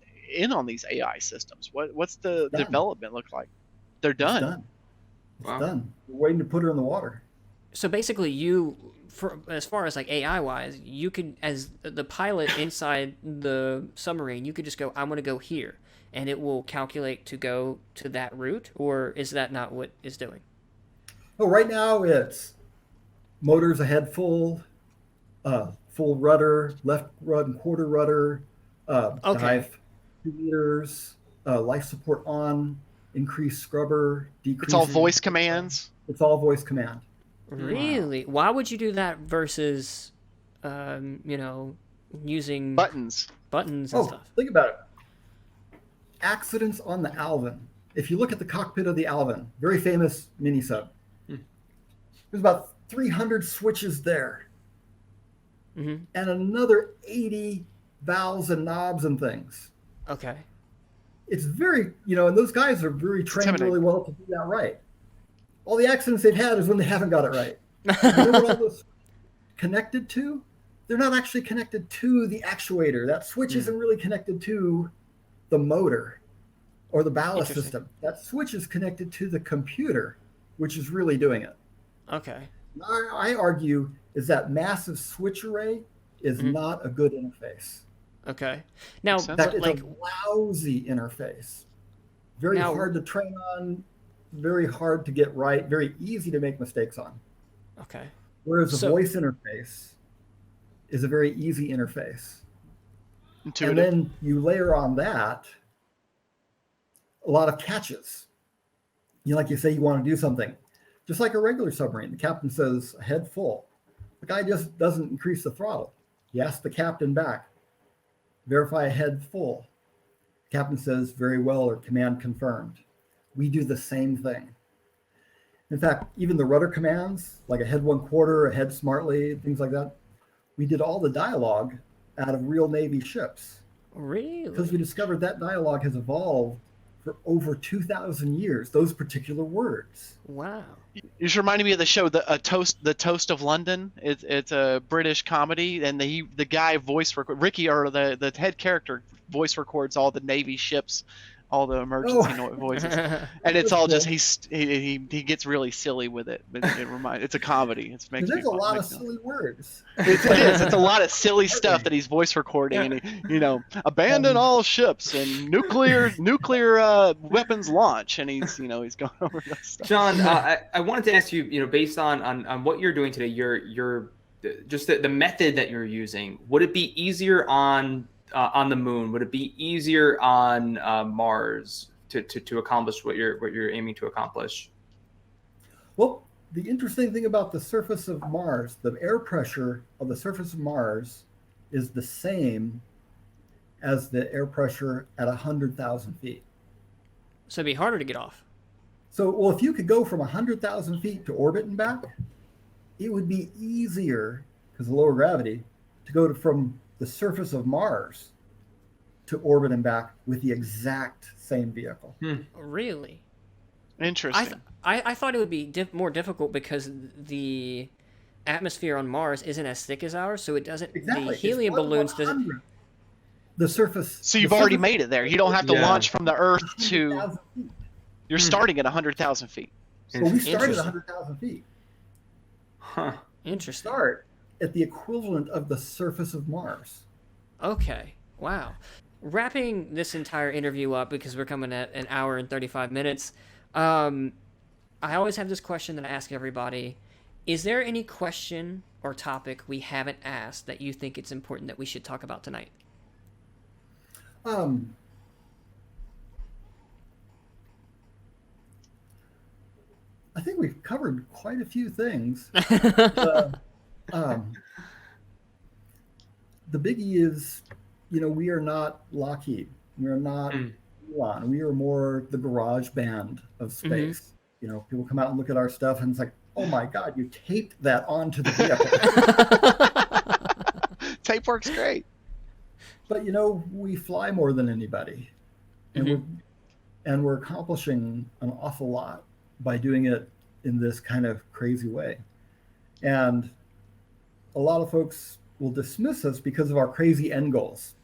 these AI systems? What's the development look like? They're done. It's done. We're waiting to put her in the water. So basically, as far as like AI wise, you could, as the pilot inside the submarine, you could just go, I'm going to go here, and it will calculate to go to that route, or is that not what it's doing? Oh, right now it's motors ahead full rudder, left run quarter rudder, dive 2 meters, life support on, increase scrubber, decrease. It's all voice commands? It's all voice command. Really? Why would you do that versus, using buttons and stuff? Think about it. Accidents on the Alvin. If you look at the cockpit of the Alvin, very famous mini sub, there's about 300 switches there, and another 80 valves and knobs and things. Okay. It's very, and those guys are very trained really well to do that right. All the accidents they've had is when they haven't got it right. You know what all those connected to? They're not actually connected to the actuator. That switch isn't really connected to the motor or the ballast system. That switch is connected to the computer, which is really doing it. Okay. I argue is that massive switch array is not a good interface. Okay. Now, it's a lousy interface. Very hard to train on, very hard to get right, very easy to make mistakes on. Okay. Whereas a voice interface is a very easy interface. Intuitive. And then you layer on that a lot of catches. Like you say you want to do something. Just like a regular submarine, the captain says head full. The guy just doesn't increase the throttle. He asks the captain back, verify head full. The captain says very well or command confirmed. We do the same thing. In fact, even the rudder commands, like a head 1/4, a head smartly, things like that, we did all the dialogue out of real Navy ships. Really? Because we discovered that dialogue has evolved for over 2,000 years, those particular words. Wow. You just reminded me of the show, the Toast of London. It's a British comedy, and the guy Ricky, or the head character, voice records all the Navy ships, all the emergency voices, and it's all just he gets really silly with it. But it's a comedy. There's a lot of silly words. It is. It's a lot of silly stuff that he's voice recording, and abandon all ships and nuclear weapons launch, and he's going over that stuff. John, I wanted to ask you, based on what you're doing today, you're just the method that you're using. Would it be easier on the moon? Would it be easier on Mars to accomplish what you're aiming to accomplish? Well, the interesting thing about the surface of Mars, the air pressure of the surface of Mars is the same as the air pressure at 100,000 feet. So it'd be harder to get off. So, well, if you could go from 100,000 feet to orbit and back, it would be easier, because of lower gravity, to go from the surface of Mars to orbit and back with the exact same vehicle. Really? Interesting. I thought it would be more difficult because the atmosphere on Mars isn't as thick as ours, so it doesn't. Exactly. The helium balloons doesn't. The surface. So you've already made it there. You don't have to launch from the Earth to. You're starting at 100,000 feet. So we started at 100,000 feet. Huh. Interesting. Start at the equivalent of the surface of Mars. Okay. Wow. Wrapping this entire interview up, because we're coming at an hour and 35 minutes. I always have this question that I ask everybody. Is there any question or topic we haven't asked that you think it's important that we should talk about tonight? I think we've covered quite a few things. The biggie is, we are not Lockheed. We are not Elon. We are more the garage band of space. People come out and look at our stuff and it's like, oh my God, you taped that onto the vehicle. Tape works great. But, we fly more than anybody. And we're accomplishing an awful lot by doing it in this kind of crazy way. And a lot of folks will dismiss us because of our crazy end goals.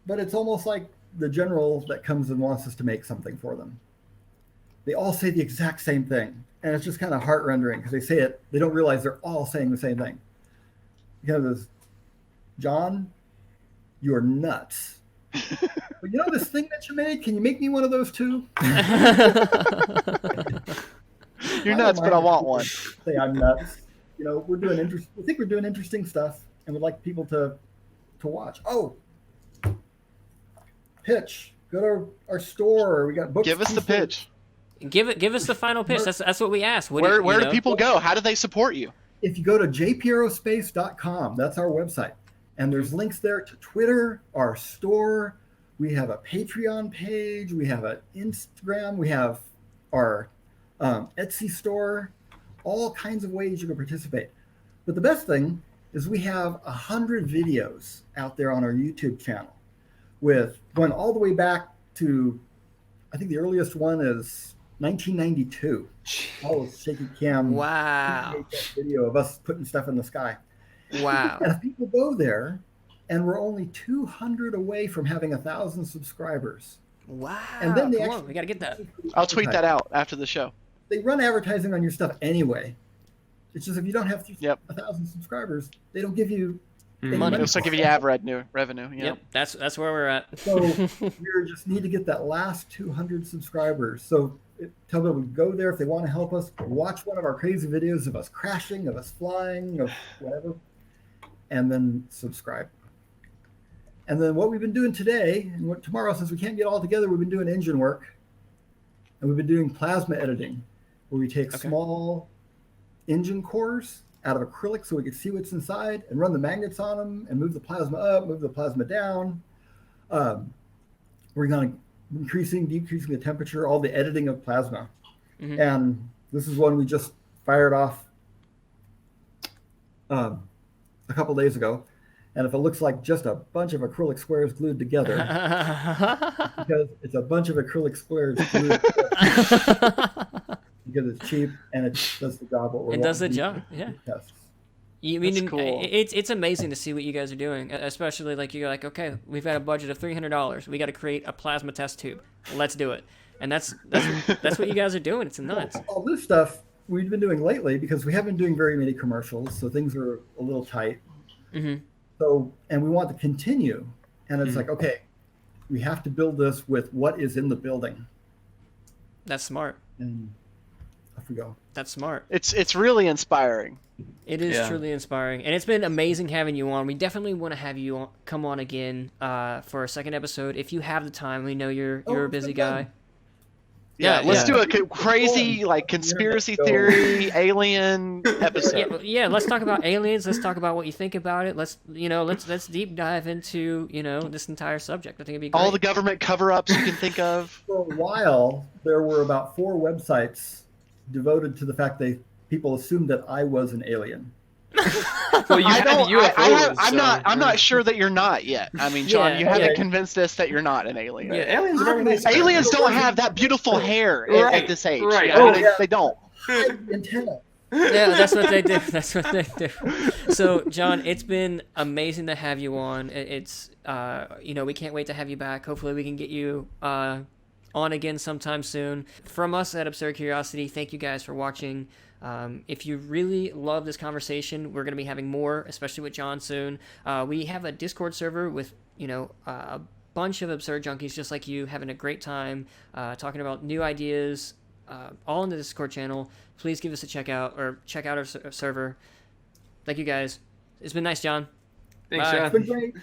But it's almost like the general that comes and wants us to make something for them. They all say the exact same thing. And it's just kind of heart-rendering because they say it, they don't realize they're all saying the same thing. Because, John, you're nuts. But this thing that you made, can you make me one of those too? You're nuts, but I want one. Say I'm nuts. We're doing I think we're doing interesting stuff, and we'd like people to watch. Oh, pitch. Go to our store. We got books. Give us the pitch. Give us the final pitch. That's what we asked. Where do people go? How do they support you? If you go to jpaerospace.com, that's our website. And there's links there to Twitter, our store. We have a Patreon page. We have an Instagram. We have our Etsy store. All kinds of ways you can participate. But the best thing is we have 100 videos out there on our YouTube channel with going all the way back to, I think the earliest one is 1992. All shaky cam. Wow. Video of us putting stuff in the sky. Wow. And if people go there, and we're only 200 away from having 1,000 subscribers. Wow. And then Come on, we got to get that. I'll tweet that out after the show. They run advertising on your stuff anyway. It's just if you don't have 1,000 subscribers, they don't give you any money. They'll still give you revenue. Yep, that's where we're at. So we just need to get that last 200 subscribers. So tell them to go there if they want to help us. Watch one of our crazy videos of us crashing, of us flying, of whatever, and then subscribe. And then what we've been doing today and tomorrow, since we can't get all together, we've been doing engine work, and we've been doing plasma editing, where we take small engine cores out of acrylic so we can see what's inside and run the magnets on them and move the plasma up, move the plasma down. We're going to decreasing the temperature, all the editing of plasma. And this is one we just fired off a couple days ago. And if it looks like just a bunch of acrylic squares glued together, because it's a bunch of acrylic squares glued together, because it's cheap and it does the job. What we're It does the wanting job, yeah. tests. You mean That's cool. it's amazing to see what you guys are doing, especially like you're like, okay, we've got a budget of $300. We got to create a plasma test tube. Let's do it. And that's what you guys are doing. It's nuts. All this stuff we've been doing lately because we haven't been doing very many commercials, so things are a little tight. Mm-hmm. So, and we want to continue, and it's like, okay, we have to build this with what is in the building. That's smart. And off we go. That's smart. It's really inspiring. It is truly inspiring, and it's been amazing having you on. We definitely want to have you come on again for a second episode if you have the time. We know you're a busy guy. Yeah, let's do a crazy like conspiracy theory alien episode. Yeah, let's talk about aliens. Let's talk about what you think about it. Let's deep dive into this entire subject. I think it'd be great. All the government cover-ups you can think of. For a while, there were about 4 websites devoted to the fact that people assumed that I was an alien. Well, you had the UFOs. I'm not sure that you're not yet. I mean, John, you haven't convinced us that you're not an alien. Yeah, aliens are very nice. Aliens don't have that beautiful hair at this age. Right. They don't. Antenna. Yeah, that's what they do. That's what they do. So, John, it's been amazing to have you on. It's we can't wait to have you back. Hopefully, we can get you on again sometime soon. From us at Absurd Curiosity, thank you guys for watching. If you really love this conversation, we're going to be having more, especially with John soon. We have a Discord server with, a bunch of absurd junkies just like you, having a great time, talking about new ideas, all in the Discord channel. Please give us a check out our server. Thank you guys. It's been nice, John. Thanks, Bye. John. It's been great.